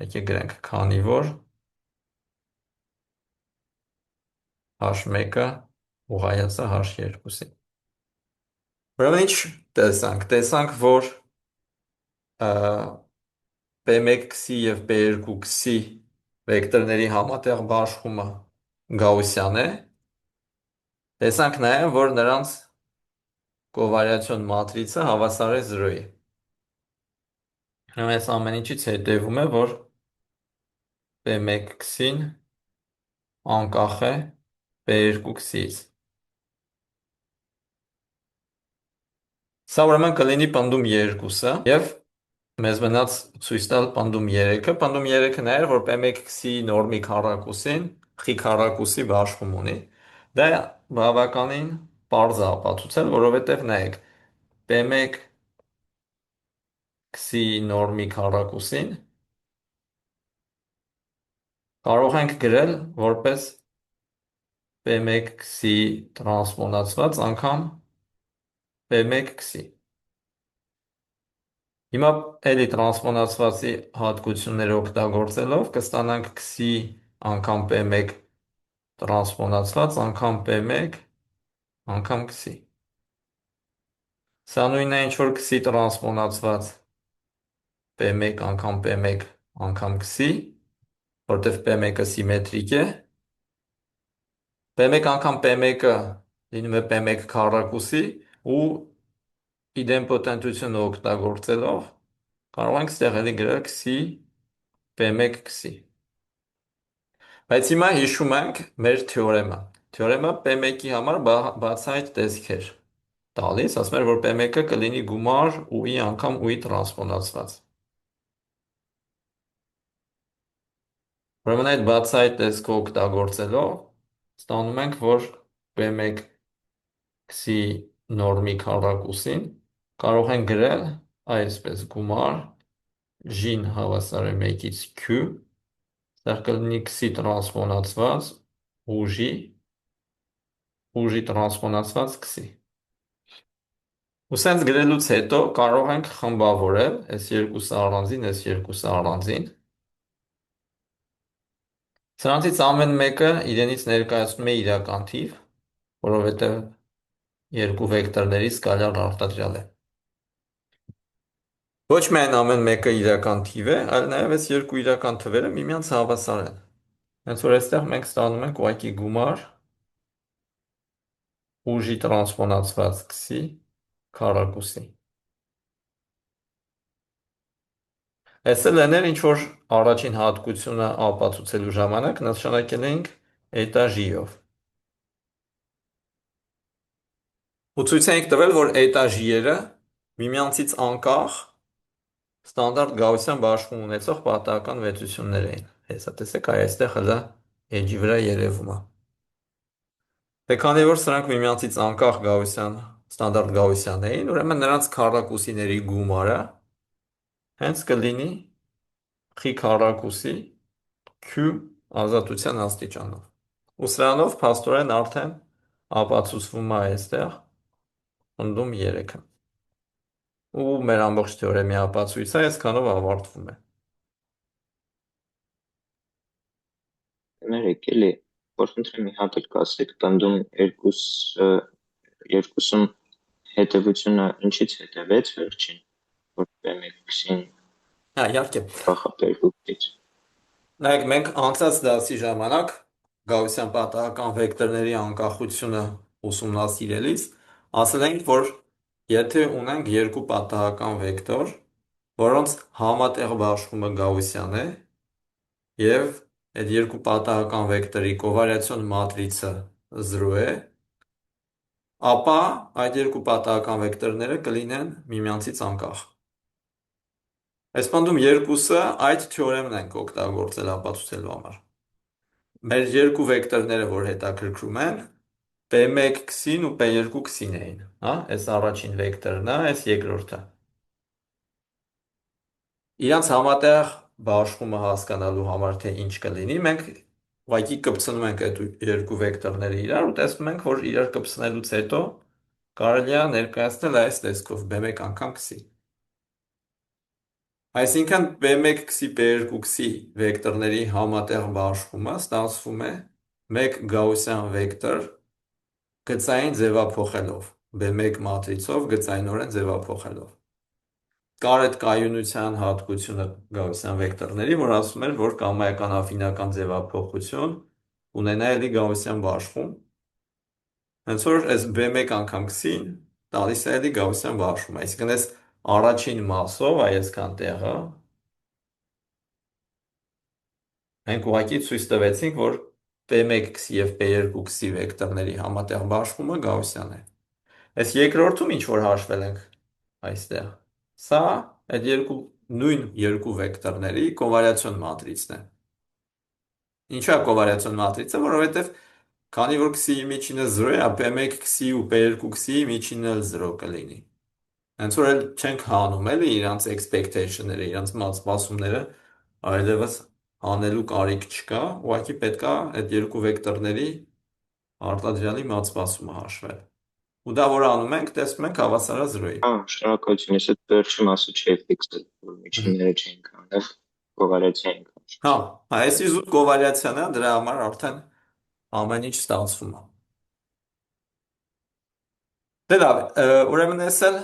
եկեք գրենք, քանի որ H1-ը ուղղահայաց է H2-ին։ Ուրեմն ինչ տեսանք։ Տեսանք, որ P1 քսի և P2 քսի վեկտորների համատեղ բաշխումը գաուսյան է։ Տեսանք նաև, որ նրանց կովարիացիոն մատրիցը հավասար է 0-ի։ Այս ամեն ինչից հետևում է, որ P1 քսին անկախ է P2 քսիից։ Սա ուրեմն կլինի պնդում 2-ը և մեզ մնաց ցույց տալ պնդում 3-ը։ Պնդում 3-ը նա էր, որ P1 քսի նորմի քառակուսին խի քառակուսի բաշխում ունի։ Դա բավականին պարզ է ապացուցել, որովհետև նայեք, P1 քսի նորմի քառակուսին կարող ենք գրել որպես P1 քսի տրանսպոնացված անգամ P1 քսի։ Հիմա էլի տրանսպոնացվածի հատկությունները օգտագործելով կստանանք քսի անգամ P1 տրանսպոնացված անգամ P1 անգամ քսի։ Սա նույնն է, ինչ որ քսի տրանսպոնացված P1 անգամ P1 անգամ քսի, որտև P1-ը սիմետրիկ է, P1 անգամ P1-ը լինում է P1 քառակուսի ու իդեմպոտենտությունը օգտագործելով կարող ենք ստեղ էլի գրել քսի P1 քսի։ Բայց հիմա հիշում ենք մեր թեորեմը։ Թեորեմը P1-ի համար բացահայտ տեսք էր տալիս, ասում էր, որ P1-ը կլինի գումար ու-ի անգամ ու-ի տրանսպոնացված։ Ուրեմն այդ բացահայտ տեսքը օգտագործելով ստանում ենք, որ P1 քսի նորմի քառակուսին կարող ենք գրել այսպես գումար J-ն հավասար է 1-ից Q, Այստեղ կլինի քսի տրանսֆորմացված ուժի տրանսֆորմացված քսի։ Ու սենց գրելուց հետո կարող ենք խմբավորել այս երկուսը առանձին։ Սրանցից ամեն մեկը իրենից ներկայացնում է իրական թիվ, որովհետև երկու վեկտորների սկալար արտադրյալ է։ Ոչ միայն ամեն մեկը իրական թիվ է, այլ նաև այս երկու իրական թվերը միմյանց հավասար են։ Հենց որ այստեղ մենք ստանում ենք ուղղակի գումար ուժի տրանսֆորմացված քսի քառակուսի։ Այս էլ ինչ որ առաջին հատկությունը ապացուցելու ժամանակ նշանակել էինք էտաժիով։ Ու ցույց էինք տվել, որ էտաժիերը միմյանցից անկախ ստանդարտ գաղության բաշխում ունեցող պատահական վեցություններ էին։ Հեսա տեսեք, այստեղ հլը էջի վրա երևում է։ Դե քանի որ սրանք միմյանցից անկախ ստանդարտ գաղության էին, ուրեմն նրանց քառակուսիների գումարը հենց կլինի խ քառակուսի Q ազատության աստիճանով։ Ու սրանով փաստորեն արդեն ապացուցվում է այստեղ պնդում 3-ը։ Ու մեր ամբողջ թեորեմի ապացույցը այսքանով ավարտվում է։ Ներեք էլի, որ խնդրեմ մի հատ էլ կասեք, պնդում երկուսում հետևությունը ինչից հետևեց վերջին, որ P1-ին Իհարկե։ փախապերգուկից։ Նայեք, մենք անցած դասի ժամանակ գաղության պատահական վեկտորների անկախությունը ուսումնասիրելիս ասել ենք, որ եթե ունենք երկու պատահական վեկտոր, որոնց համատեղ բաշխումը գաղության է, եւ այդ երկու պատահական վեկտորի կովարիացիոն մատրիցը 0 է, ապա այդ երկու պատահական վեկտորները կլինեն միմյանցից անկախ։ Այս պնդում երկուսը այդ թեորեմն ենք օգտագործել ապացուցելու համար։ Մեր երկու վեկտորները, որ հետաքրքրում են, P1 քսին ու P2 քսին էին, հա, այս առաջին վեկտորն է, այս երկրորդը։ Իրանց համատեղ բաշխումը հասկանալու համար, թե ինչ կլինի, մենք ուղղակի կպցնում ենք այդ երկու վեկտորները իրար ու տեսնում ենք, որ իրար կպցնելուց հետո կարելի է ներկայացնել այս տեսքով B1 անգամ քսի։ Այսինքն P1 քսի P2 քսի վեկտորների համատեղ բաշխումը ստացվում է մեկ գաղության վեկտոր գծային ձևափոխելով, B1 մատրիցով գծայինորեն ձևափոխելով։ Կար այդ կայունության հատկությունը գաղության վեկտորների, որ ասում էր, որ կամայական աֆինական ձևափոխություն ունենա էլի գաղության բաշխում, հենց որ այս B1 անգամ քսին տալիս է էլի գաղության բաշխում, այսինքն այս առաջին մասով այսքան տեղը մենք ուղղակի ցույց տվեցինք, որ P1 քսի եւ P2 քսի վեկտորների համատեղ բաշխումը գաղության է։ Այս երկրորդում ինչ որ հաշվել ենք այստեղ, սա այդ նույն երկու վեկտորների կովարիացիոն մատրիցն է։ Ինչու է կովարիացիոն մատրիցը, որովհետև քանի որ քսիի միջինը 0 է, P1 քսի ու P2 քսիի միջինը 0 կլինի։ Հենց որ էլ չենք հանում էլի իրանց expectation-ները, իրանց սպասումները այլևս հանելու կարիք չկա, ուղղակի պետքա այդ երկու վեկտորների արտադրյալի սպասումը հաշվել։ Ու դա որ անում ենք, տեսնում ենք հավասար է 0-ի։ Շնորհակալություն, ես այդ վերջի մասը չէի ֆիքսել, որ միջինները չենք անում, կովարիացիա ենք անում։ Հա, այսի զուտ կովարիացիան է, դրա համար արդեն ամեն ինչ ստացվում է։ Դե լավ, ուրեմն ես էլ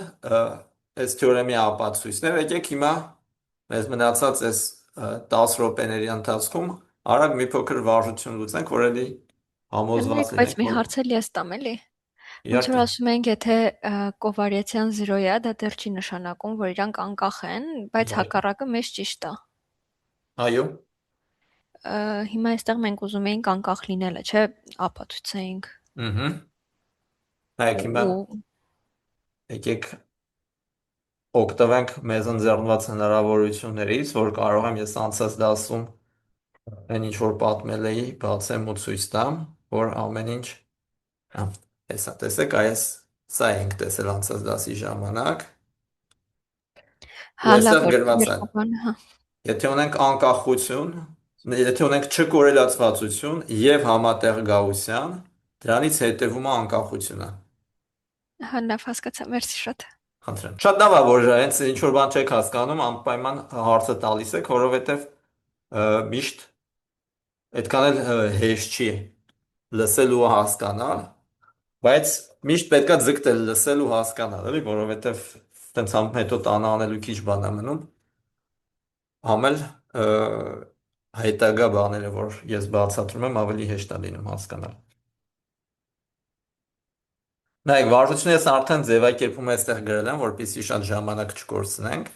այս թեորեմի ապացույցն է, եկեք հիմա մեզ մնացած այս 10 րոպեների ընթացքում արագ մի փոքր վարժություն լուծենք, որ էլի համոզված Բայց մի լինենք, հարց էլ ես տամ էլի։ Ոնց որ իհարկե, ասում ենք, եթե կովարիացիան 0 է, դա դեռ չի նշանակում, որ իրանք անկախ են, բայց Այո։ հակառակը մեզ ճիշտ է։ այո, Հիմա այստեղ մենք ուզում էինք անկախ լինելը, չէ, ապացուցեինք։ նայեք հիմա Ու եկեք օգտվենք մեզ ընձեռնված հնարավորություններից, որ կարող եմ ես անցած դասում այն ինչ որ պատմել էի, բացեմ ու ցույց տամ, որ ամեն ինչ հեսա տեսեք, սա ենք տեսել անցած դասի ժամանակ։ Ու հա, լավ, այստեղ որ գրված է, երկու բան, հա։ եթե ունենք անկախություն, եթե ունենք չկորելացվածություն եւ համատեղ գաուսյան, դրանից հետևում է անկախությունը։ Լավ, հասկացա, մերսի շատ։ Խնդրեմ։ Շատ լավ է, որ հենց ինչ որ բան չեք հասկանում, անպայման հարցը տալիս եք, որովհետեւ միշտ այդքան էլ հեշտ չի լսել ու հասկանալ, բայց միշտ պետքա ձգտել լսել ու հասկանալ, էլի, որովհետեւ տենց հետո տանը անելու քիչ բան է մնում։ Համել հետագա բաները, որ ես բացատրում եմ, ավելի հեշտ է լինում հասկանալ։ Նայեք, վարժությունը ես արդեն ձևակերպում այստեղ գրել եմ, որպեսզի շատ ժամանակ չկորցնենք։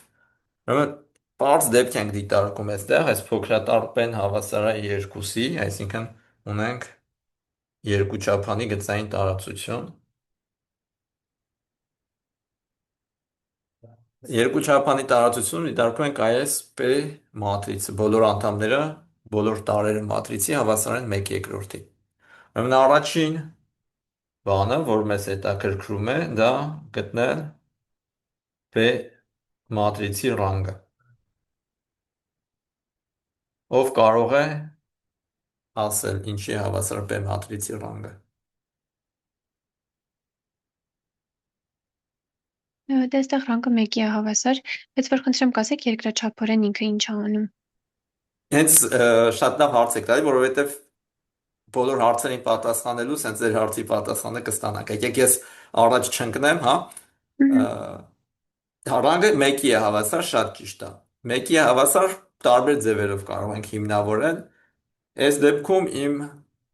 Ուրեմն պարզ դեպք ենք դիտարկում այստեղ, այս փոքրատառպեն հավասար է 2-ի, այսինքն ունենք երկու չափանի գծային տարածություն։ Երկու չափանի տարածությունը դիտարկում ենք ASP մատրիցը, բոլոր անդամները, բոլոր տարրերը մատրիցի հավասար են 1/2-ի։ Ուրեմն առաջին բանը, որ մեզ հետաքրքրում է, դա գտնել P մատրիցի ռանգը։ Ով կարող է ասել ինչի է հավասար P մատրիցի ռանգը։ Դե այստեղ ռանգը 1-ի է հավասար, բայց որ խնդրեմ կասեք երկրաչափորեն ինքը ինչ է անում։ Հենց շատ լավ հարց եք տալի, որովհետև բոլոր հարցերին պատասխանելուց հենց ձեր հարցի պատասխանը կստանաք։ Եկեք ես առաջ չընկնեմ, հա։ Ռանգը 1-ի է հավասար, շատ ճիշտ է։ 1-ի է հավասար տարբեր ձևերով կարող ենք հիմնավորել։ Այս դեպքում իմ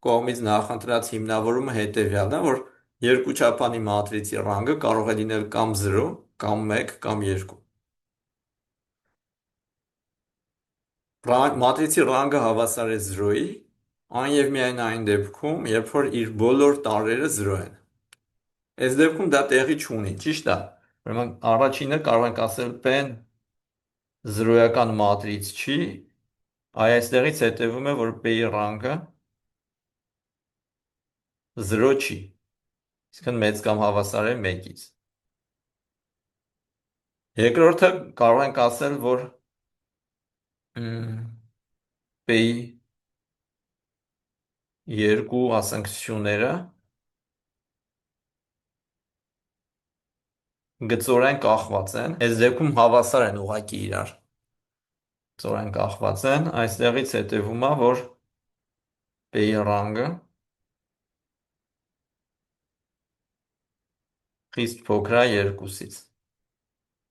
կողմից նախընտրած հիմնավորումը հետևյալն է, որ երկու չափանի մատրիցի ռանգը կարող է լինել կամ 0, կամ 1, կամ 2։ Մատրիցի ռանգը հավասար է 0-ի, այն եւ միայն այն դեպքում, երբ որ իր բոլոր տարրերը 0 են։ Այս դեպքում դա տեղի չունի, ճիշտ է։ Ուրեմն առաջինը կարող ենք ասել P-ն 0-ական մատրից չի, այստեղից հետևում է, որ P-ի ռանգը 0 չի, այսինքն մեծ կամ հավասար է 1-ից։ Երկրորդը կարող ենք ասել, որ P-ի երկու ասնքությունները գծորեն կախված են, այս դեպքում հավասար են ուղղակի իրար։ Գծորեն կախված են, այստեղից հետևում է, որ P-ի ռանգը խիստ փոքր է 2-ից։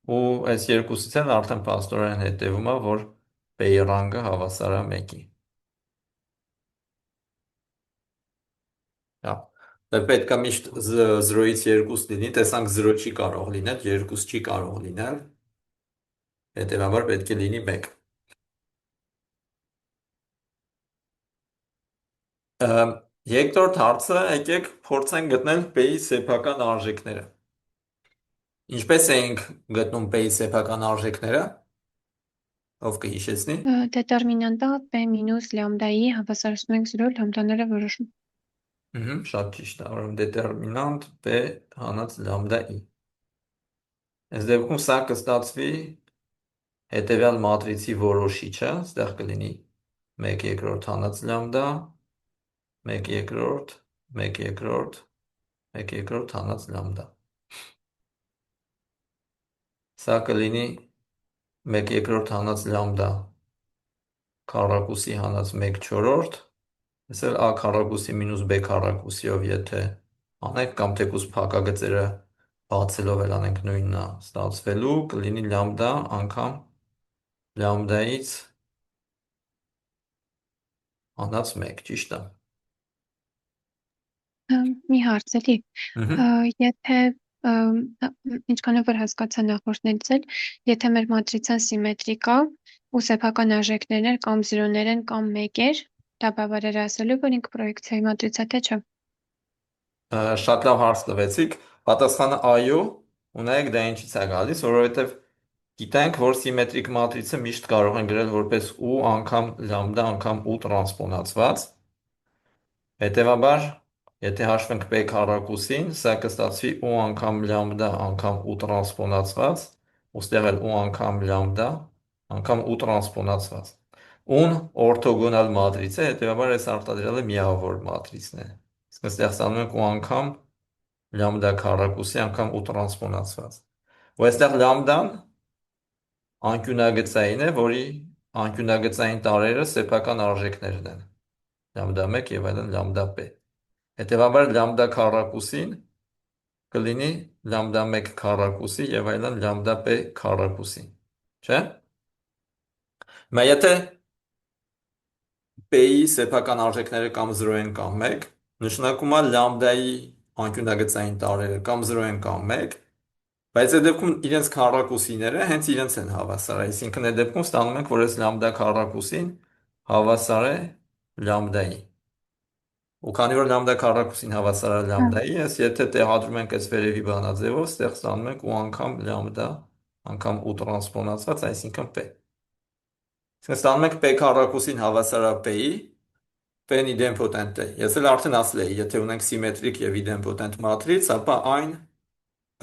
Ու այս 2-ից էլ արդեն փաստորեն հետևում է, որ P-ի ռանգը հավասար է 1-ի։ Հա, պետք է միշտ 0-ից 2 լինի, տեսանք 0 չի կարող լինել, 2 չի կարող լինել, հետևաբար պետք է լինի 1։ Երկրորդ հարցը, եկեք փորձենք գտնել P-ի սեփական արժեքները։ Ինչպես էինք գտնում P-ի սեփական արժեքները։ Ով կհիշեցնի։ Դետերմինանտը P մինուս լամդայի հավասարեցնում ենք 0 լամդաները որոշում։ Շատ ճիշտ է, ուրեմն դետերմինանտ P հանած լամդա i։ Այս դեպքում սա կստացվի հետևյալ մատրիցի որոշիչը, այստեղ կլինի 1/2 հանած լամդա, 1/2, 1/2, 1/2 հանած լամդա։ Սա կլինի 1/2 հանած լամդա քառակուսի հանած 1/4, այս էլ a քառակուսի մինուս b քառակուսիով եթե անենք կամ թեկուզ փակագծերը բացելով էլ անենք նույնն է ստացվելու, կլինի լամդա անգամ լամդայից հանած 1, ճիշտ է։ Մի հարց էլի։ Եթե ինչքանով որ հասկացա նախորդներից էլ, եթե մեր մատրիցան սիմետրիկ է ու սեփական արժեքներն են կամ 0-ներ են կամ 1-էր, դա բավարար է ասելու, որ ինքը պրոյեկցիայի մատրիցա թե չէ։ Շատ լավ հարց տվեցիք, պատասխանը այո, ու նայեք դա ինչից է գալիս, որովհետև գիտենք, որ սիմետրիկ մատրիցը միշտ կարող են գրել որպես u անգամ լամդա անգամ u տրանսպոնացված։ Հետևաբար, եթե հաշվենք p քառակուսին, սա կստացվի u անգամ լամդա անգամ u տրանսպոնացված, ուստեղ էլ u անգամ լամդա անգամ u տրանսպոնացված։ ուն օրթոգոնալ մատրից է, հետևաբար այս արտադրյալը միավոր մատրիցն է։ Իսկ այստեղ ստանում ենք ու անգամ լամբդա քառակուսի անգամ ու տրանսպոնացված։ Ու այստեղ լամբդան անկյունագծային է, որի անկյունագծային տարրերը սեփական արժեքներն են։ Լամբդա 1 եւ այլն լամբդա p։ Հետևաբար լամբդա քառակուսին կլինի լամբդա 1 քառակուսի եւ այլն լամբդա p քառակուսի, չէ՞։ Հիմա եթե p-ի սեփական արժեքները կամ 0 են կամ 1, նշանակում է լամբդայի անկյունագծային տարրերը կամ 0 են կամ 1, բայց այդ դեպքում իրենց քառակուսիները հենց իրենց են հավասար, այսինքն այդ դեպքում ստանում ենք, որ այս լամբդա քառակուսին հավասար է լամբդայի։ Ու քանի որ լամբդա քառակուսին հավասար է լամբդայի, եթե տեղադրում ենք այս վերևի բանաձևով, ստեղ ստանում ենք ու անգամ լամբդա անգամ ու տրանսպոնացված, այսինքն p։ Իսկ ստանում ենք p քառակուսին հավասար է p-ի, p-ն իդեմպոտենտ է։ Ես էլ արդեն ասել էի, եթե ունենք սիմետրիկ եւ իդեմպոտենտ մատրից, ապա այն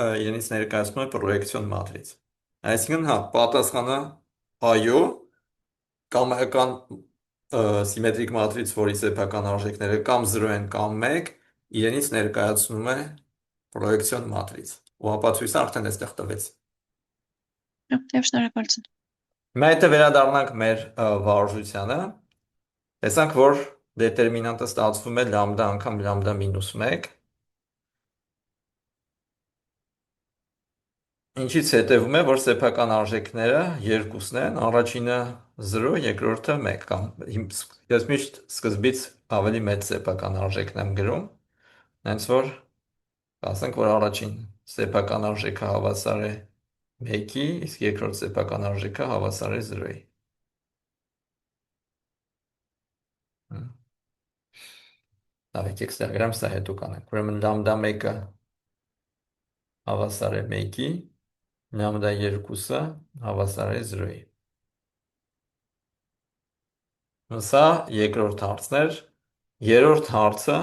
իրենից ներկայացնում է պրոյեկցիոն մատրից։ Այսինքն, հա, պատասխանը այո, կամայական սիմետրիկ մատրից, որի սեփական արժեքները կամ 0 են կամ 1, իրենից ներկայացնում է պրոյեկցիոն մատրից։ Ու ապացույցը արդեն այստեղ տվեց։ Եվ շնորհակալություն։ Հիմա եթե վերադառնանք մեր վարժությանը, տեսանք, որ դետերմինանտը ստացվում է լամբդա անգամ լամբդա մինուս 1, ինչից հետևում է, որ սեփական արժեքները երկուսն են, առաջինը 0, երկրորդը 1 կամ ես միշտ սկզբից ավելի մեծ սեփական արժեքն եմ գրում, հենց որ ասենք, որ առաջին սեփական արժեքը հավասար է 1-ի, իսկ երկրորդ սեփական արժեքը հավասար է 0-ի։ Լավ, եկեք ստեղ գրեմ, սա հետո կանենք։ Ուրեմն լամբդա 1-ը հավասար է 1-ի, լամբդա 2-ը հավասար է 0-ի։ Սա երկրորդ հարցն էր։ Երրորդ հարցը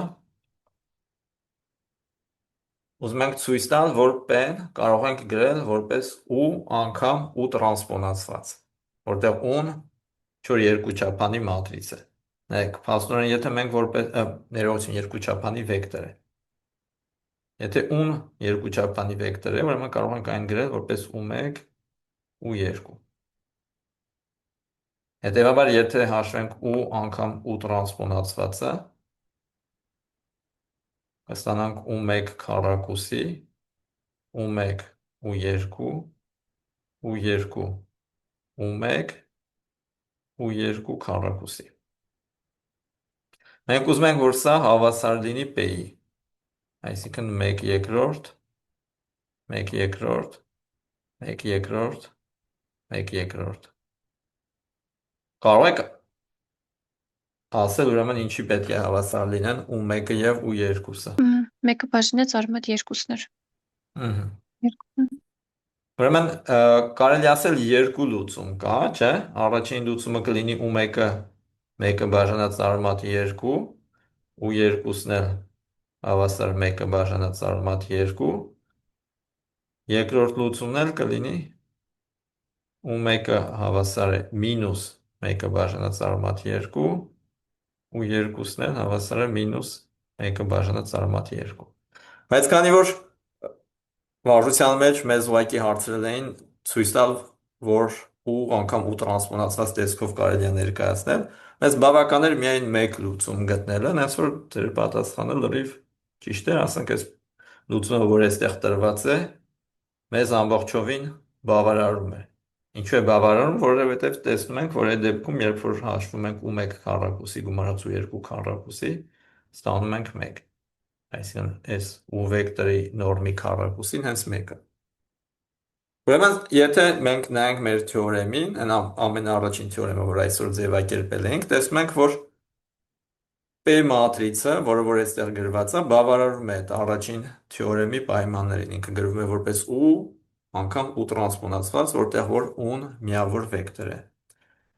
ուզում ենք ցույց տալ, որ p-ն կարող ենք գրել որպես u անգամ u տրանսպոնացված, որտեղ u-ն չոր երկուչափանի մատրից է։ Նայեք, փաստորեն, եթե մենք որպես ներողություն երկուչափանի վեկտոր է։ Եթե u-ն երկուչափանի վեկտոր է, ուրեմն կարող ենք այն գրել որպես u1, u2։ Հետևաբար, եթե հաշվենք u անգամ u տրանսպոնացվածը, կստանանք u1 քառակուսի, u1, u2, u2, u1, u2 քառակուսի։ Մենք ուզում ենք, որ սա հավասար լինի p-ի, այսինքն 1 երկրորդ, 1 երկրորդ, 1 երկրորդ, 1 երկրորդ։ Կարող եք ասել, ուրեմն ինչի պետք է հավասար լինեն u1-ը եւ u2-ը։ Մեկը բաժինեց արմատ երկուսներ։ Ուրեմն կարելի ասել երկու լուծում կա, չէ՞։ Առաջին լուծումը կլինի u1-ը 1-ը բաժանած արմատ 2, u2-ն էլ հավասար 1-ը բաժանած արմատ 2։ Երկրորդ լուծումն էլ կլինի u1-ը հավասար է մինուս 1-ը բաժանած արմատ 2, ու 2-ն էլ հավասար է մինուս 1-ը բաժանած արմատ 2։ Բայց քանի որ վարժության մեջ մեզ ուղղակի հարցրել էին ցույց տալ, որ ու անգամ ու տրանսպոնացված տեսքով կարելի է ներկայացնել, մեզ բավական էր միայն մեկ լուծում գտնելը, հենց որ ձեր պատասխանը լրիվ ճիշտ է, ասենք այս լուծումը, որ այստեղ տրված է, մեզ ամբողջովին բավարարում է։ Ինչու է բավարարում, որովհետև տեսնում ենք, որ այդ դեպքում, երբ որ հաշվում ենք u1 քառակուսի գումարած u2 քառակուսի, ստանում ենք 1։ Այսինքն այս u վեկտորի նորմի քառակուսին հենց 1-ը։ Ուրեմն, եթե մենք նայենք մեր թեորեմին, ամենաառաջին թեորեմը, որ այսօր ձևակերպել ենք, տեսնում ենք, որ P մատրիցը, որը որ այստեղ գրված է, բավարարում է այդ առաջին թեորեմի պայմաններին, ինքը գրվում է որպես u անգամ u տրանսպոնացված, որտեղ որ u-ն միավոր վեկտոր է։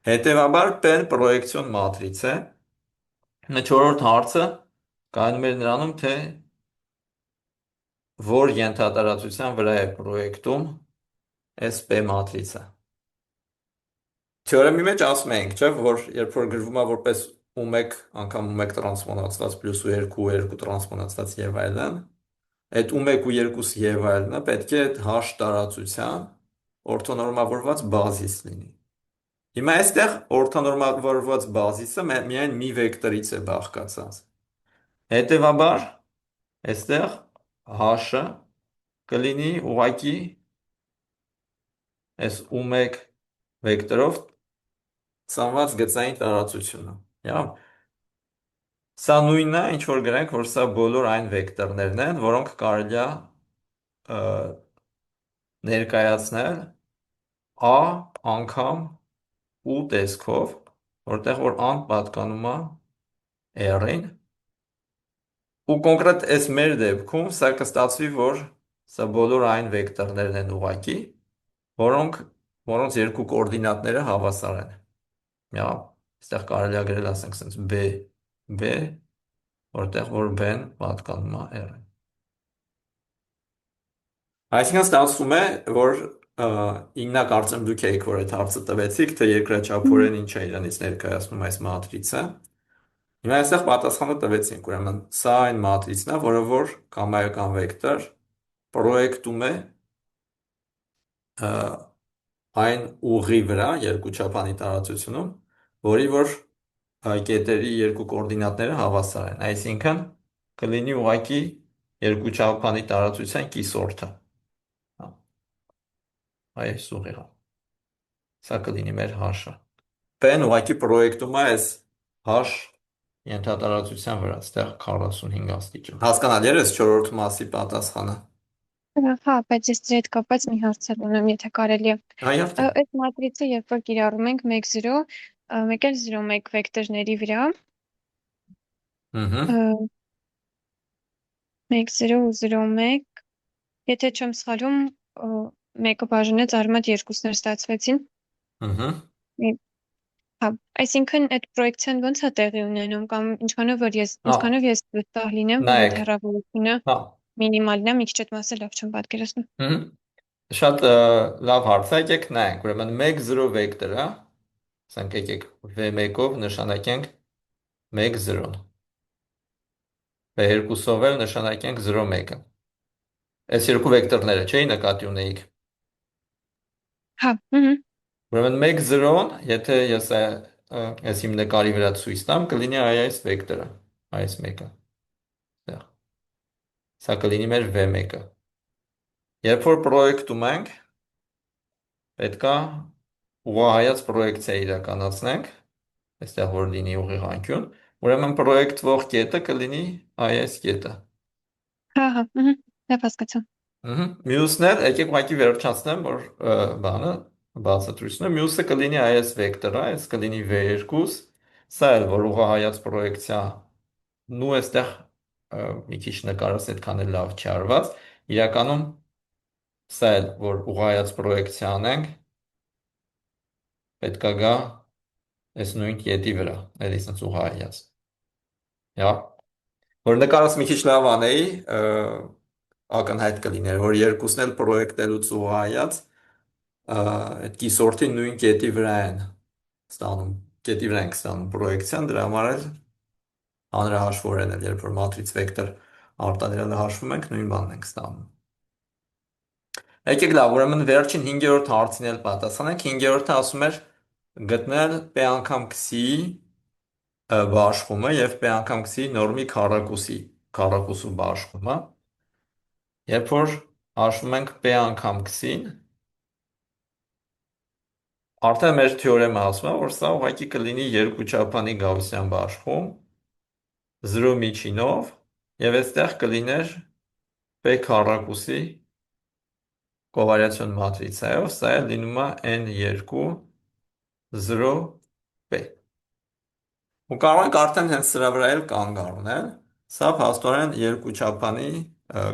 Հետևաբար P-ն պրոյեկցիոն մատրից է։ Չորրորդ հարցը կայանում էր նրանում, թե որ ենթատարածության վրա է պրոյեկտում այս P մատրիցը։ Թեորեմի մեջ ասում ենք, չէ, որ երբ որ գրվում է որպես u1 անգամ u1 տրանսպոնացված պլյուս u2 u2 տրանսպոնացված եւ այլն, այդ u1 ու 2 եւ այլնը պետք է այդ h տարածության օրթոնորմավորված բազիս լինի։ Հիմա այստեղ օրթոնորմավորված բազիսը միայն մի վեկտորից է բաղկացած։ Հետևաբար, այստեղ h-ը կլինի ուղղակի այս u1 վեկտորով ծանված գծային տարածությունը։ Սա նույնն է, ինչ որ գրենք, որ սա բոլոր այն վեկտորներն են, որոնք կարելի է ներկայացնել a անգամ u տեսքով, որտեղ որ a-ն պատկանում է r-ին, ու կոնկրետ այս մեր դեպքում սա կստացվի, որ սա բոլոր այն վեկտորներն են ուղղակի, որոնց երկու կոորդինատները հավասար են։ Այստեղ կարելի է գրել, ասենք, սենց b, որտեղ որ b-ն պատկանում է r-ին։ Այսինքն ստացվում է, որ իննակարծեմ դուք եք, որ այդ հարցը տվեցիք, թե երկրաչափորեն ինչ է իրանից ներկայացնում այս մատրիցը։ Հիմա այստեղ պատասխանը տվեցինք, ուրեմն սա այն մատրիցն է, որը որ կամայական վեկտոր պրոյեկտում է այն ուղի վրա երկուչափանի տարածությունում, որի որ կետերի երկու կոորդինատները հավասար են, այսինքն կլինի ուղղակի երկուչափանի տարածության կիսորդը։ Այս ուղիղը։ Սա կլինի մեր h-ը։ P-ն ուղղակի պրոյեկտում է այս h ենթատարածության վրա, այստեղ 45 աստիճան։ Հասկանալի է այս 4-րդ մասի պատասխանը։ Հա, բայց ես դրա հետ կապված մի հարց ունեմ, եթե կարելի է։ Այո։ Այդ մատրիցը, երբ որ կիրառում ենք 1-0, մեկ էլ 0-1 վեկտորների վրա, 1-0 ու 0-1, եթե չեմ սխալվում, մեկը բաժանեց արմատ երկուսներ ստացվեցին։ Հա, այսինքն այդ պրոյեկցիան ո՞նց է տեղի ունենում, կամ ինչքանով ես վստահ լինեմ, որ այդ հեռավորությունը մինիմալն է, մի քիչ այդ մասը լավ չեմ պատկերացնում։ Շատ լավ հարց է, եկեք նայենք, ուրեմն 1-0 վեկտորը, ասենք եկեք v1-ով նշանակենք 1-0-ն, v2-ով էլ նշանակենք 0-1-ը։ Այս երկու վեկտորները չէի նկատի ունեիք։ Հա, Ուրեմն 1-0-ն, եթե ես այս իմ նկարի վրա ցույց տամ, կլինի այս վեկտորը, այս մեկը։ Սա կլինի մեր v1-ը։ Երբ որ պրոյեկտում ենք, պետքա ուղղահայաց պրոյեկցիա իրականացնենք, այստեղ որ լինի ուղիղ անկյուն, ուրեմն պրոյեկտվող կետը կլինի այս կետը։ Հա, լավ հասկացա։ Մյուսներ, եկեք ուղղակի վերջացնեմ, որ բանը բացատրությունը, մյուսը կլինի այս վեկտորը, այս կլինի v2, սա էլ որ ուղղահայաց պրոյեկցիա, նու այստեղ մի քիչ նկարս այդքան էլ լավ չի արված, իրականում սա էլ որ ուղղահայաց պրոյեկցիա անենք, պետքա գա այս նույն կետի վրա, էլի սենց ուղղահայաց։ Որ նկարս մի քիչ լավ անեի, ակնհայտ կլիներ, որ երկուսն էլ պրոյեկտելուց ուղղահայաց այդ կիսորդի նույն կետի վրա են ստանում պրոյեկցիան, դրա համար էլ հանրահաշվորեն էլ, երբ որ մատրից վեկտոր արտադրյալը հաշվում ենք, նույն բանն ենք ստանում։ Եկեք լավ, ուրեմն վերջին 5-րդ հարցին էլ պատասխանենք, 5-րդը ասում էր գտնել P անգամ քսի բաշխումը և P անգամ քսի նորմի քառակուսու բաշխումը, երբ որ հաշվում ենք P անգամ քսին, արդեն մեր թեորեմը ասում է, որ սա ուղղակի կլինի երկուչափանի գաուսյան բաշխում 0 միջինով և այստեղ կլիներ P քառակուսի կովարիացիոն մատրիցայով, սա էլ լինում է N2 0 P։ Ու կարող ենք արդեն հենց սրա վրա էլ կանգ առնել, սա փաստորեն երկուչափանի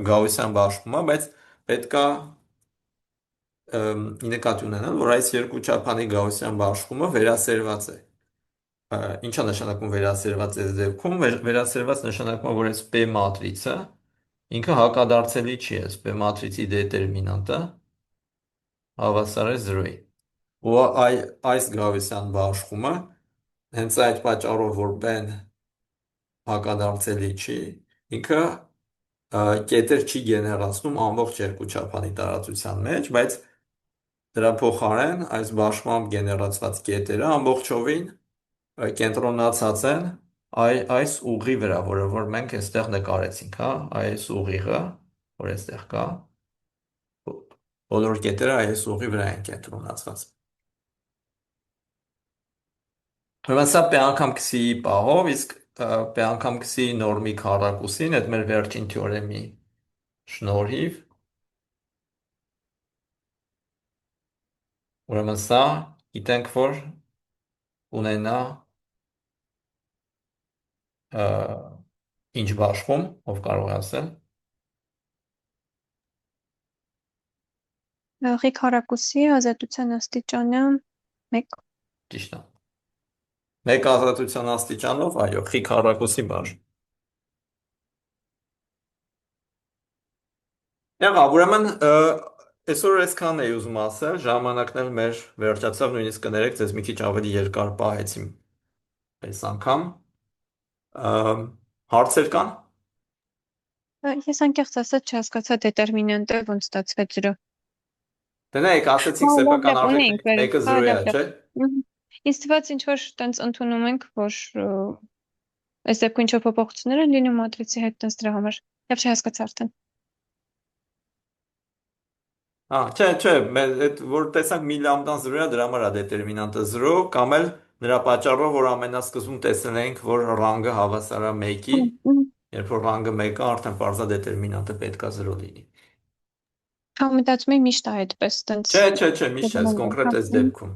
գաուսյան բաշխում է, բայց պետքա ի նկատի ունենալ, որ այս երկուչափանի գաուսյան բաշխումը վերասերված է։ Ինչ է նշանակում վերասերված այս դեպքում, վերասերված նշանակում է, որ այս P մատրիցը ինքը հակադարձելի չի, այս P մատրիցի դետերմինանտը հավասար է 0-ի։ ու այս Գավեսյան բաշխումը հենց այդ պատճառով, որ բեն հակադարձելի չի, ինքը կետեր չի գեներացնում ամբողջ երկուչափանի տարածության մեջ, բայց դրա փոխարեն այս բաշխմամբ գեներացված կետերը ամբողջովին կենտրոնացած են այս ուղի վրա, որ մենք այստեղ նկարեցինք, հա, այս ուղիղը, որ այստեղ կա, բոլոր կետերը այս ուղի վրա են կենտրոնացված։ Ուրեմն սա P անգամ X-ի պահով, իսկ P անգամ X-ի նորմի քառակուսին, այդ մեր վերջին թեորեմի շնորհիվ, ուրեմն սա գիտենք, որ ունենա ինչ բաշխում, ով կարող է ասել։ Խի քառակուսի ազատության աստիճանը 1։ Ճիշտ է։ Մեկ ազատության աստիճանով, այո, խի քառակուսի բաժն։ Եղավ, ուրեմն այսօր այսքան էի ուզում ասել, ժամանակն էլ մեր վերջացավ, նույնիսկ կներեք, ձեզ մի քիչ ավելի երկար պահեցի այս անգամ։ Հարցեր կան։ Ես անկեղծ ասած չհասկացա դետերմինանտը ոնց ստացվեց 0։ Դնայեք, ասացիք սեփական ունեինք արժեքներից մեկը 0 է, չէ՞։ Ինձ թվաց ինչ որ տենց ընդունում ենք, որ այս դեպքում ինչ որ փոփոխություններ են լինում մատրիցի հետ տենց դրա համար։ Եվ չհասկացա արդեն։ Չէ, այդ որ տեսանք մի լամբդան 0 է, դրա համար է դետերմինանտը 0, կամ էլ նրա պատճառով, որ ամենասկզբում տեսել էինք, որ ռանգը հավասար է 1-ի, երբ որ ռանգը 1 է, արդեն պարզա դետերմինանտը պետք է 0 լինի։ Մտածում եմ միշտ է այդպես տենց։ Չէ, միշտ չէ, կոնկրետ այս դեպքում։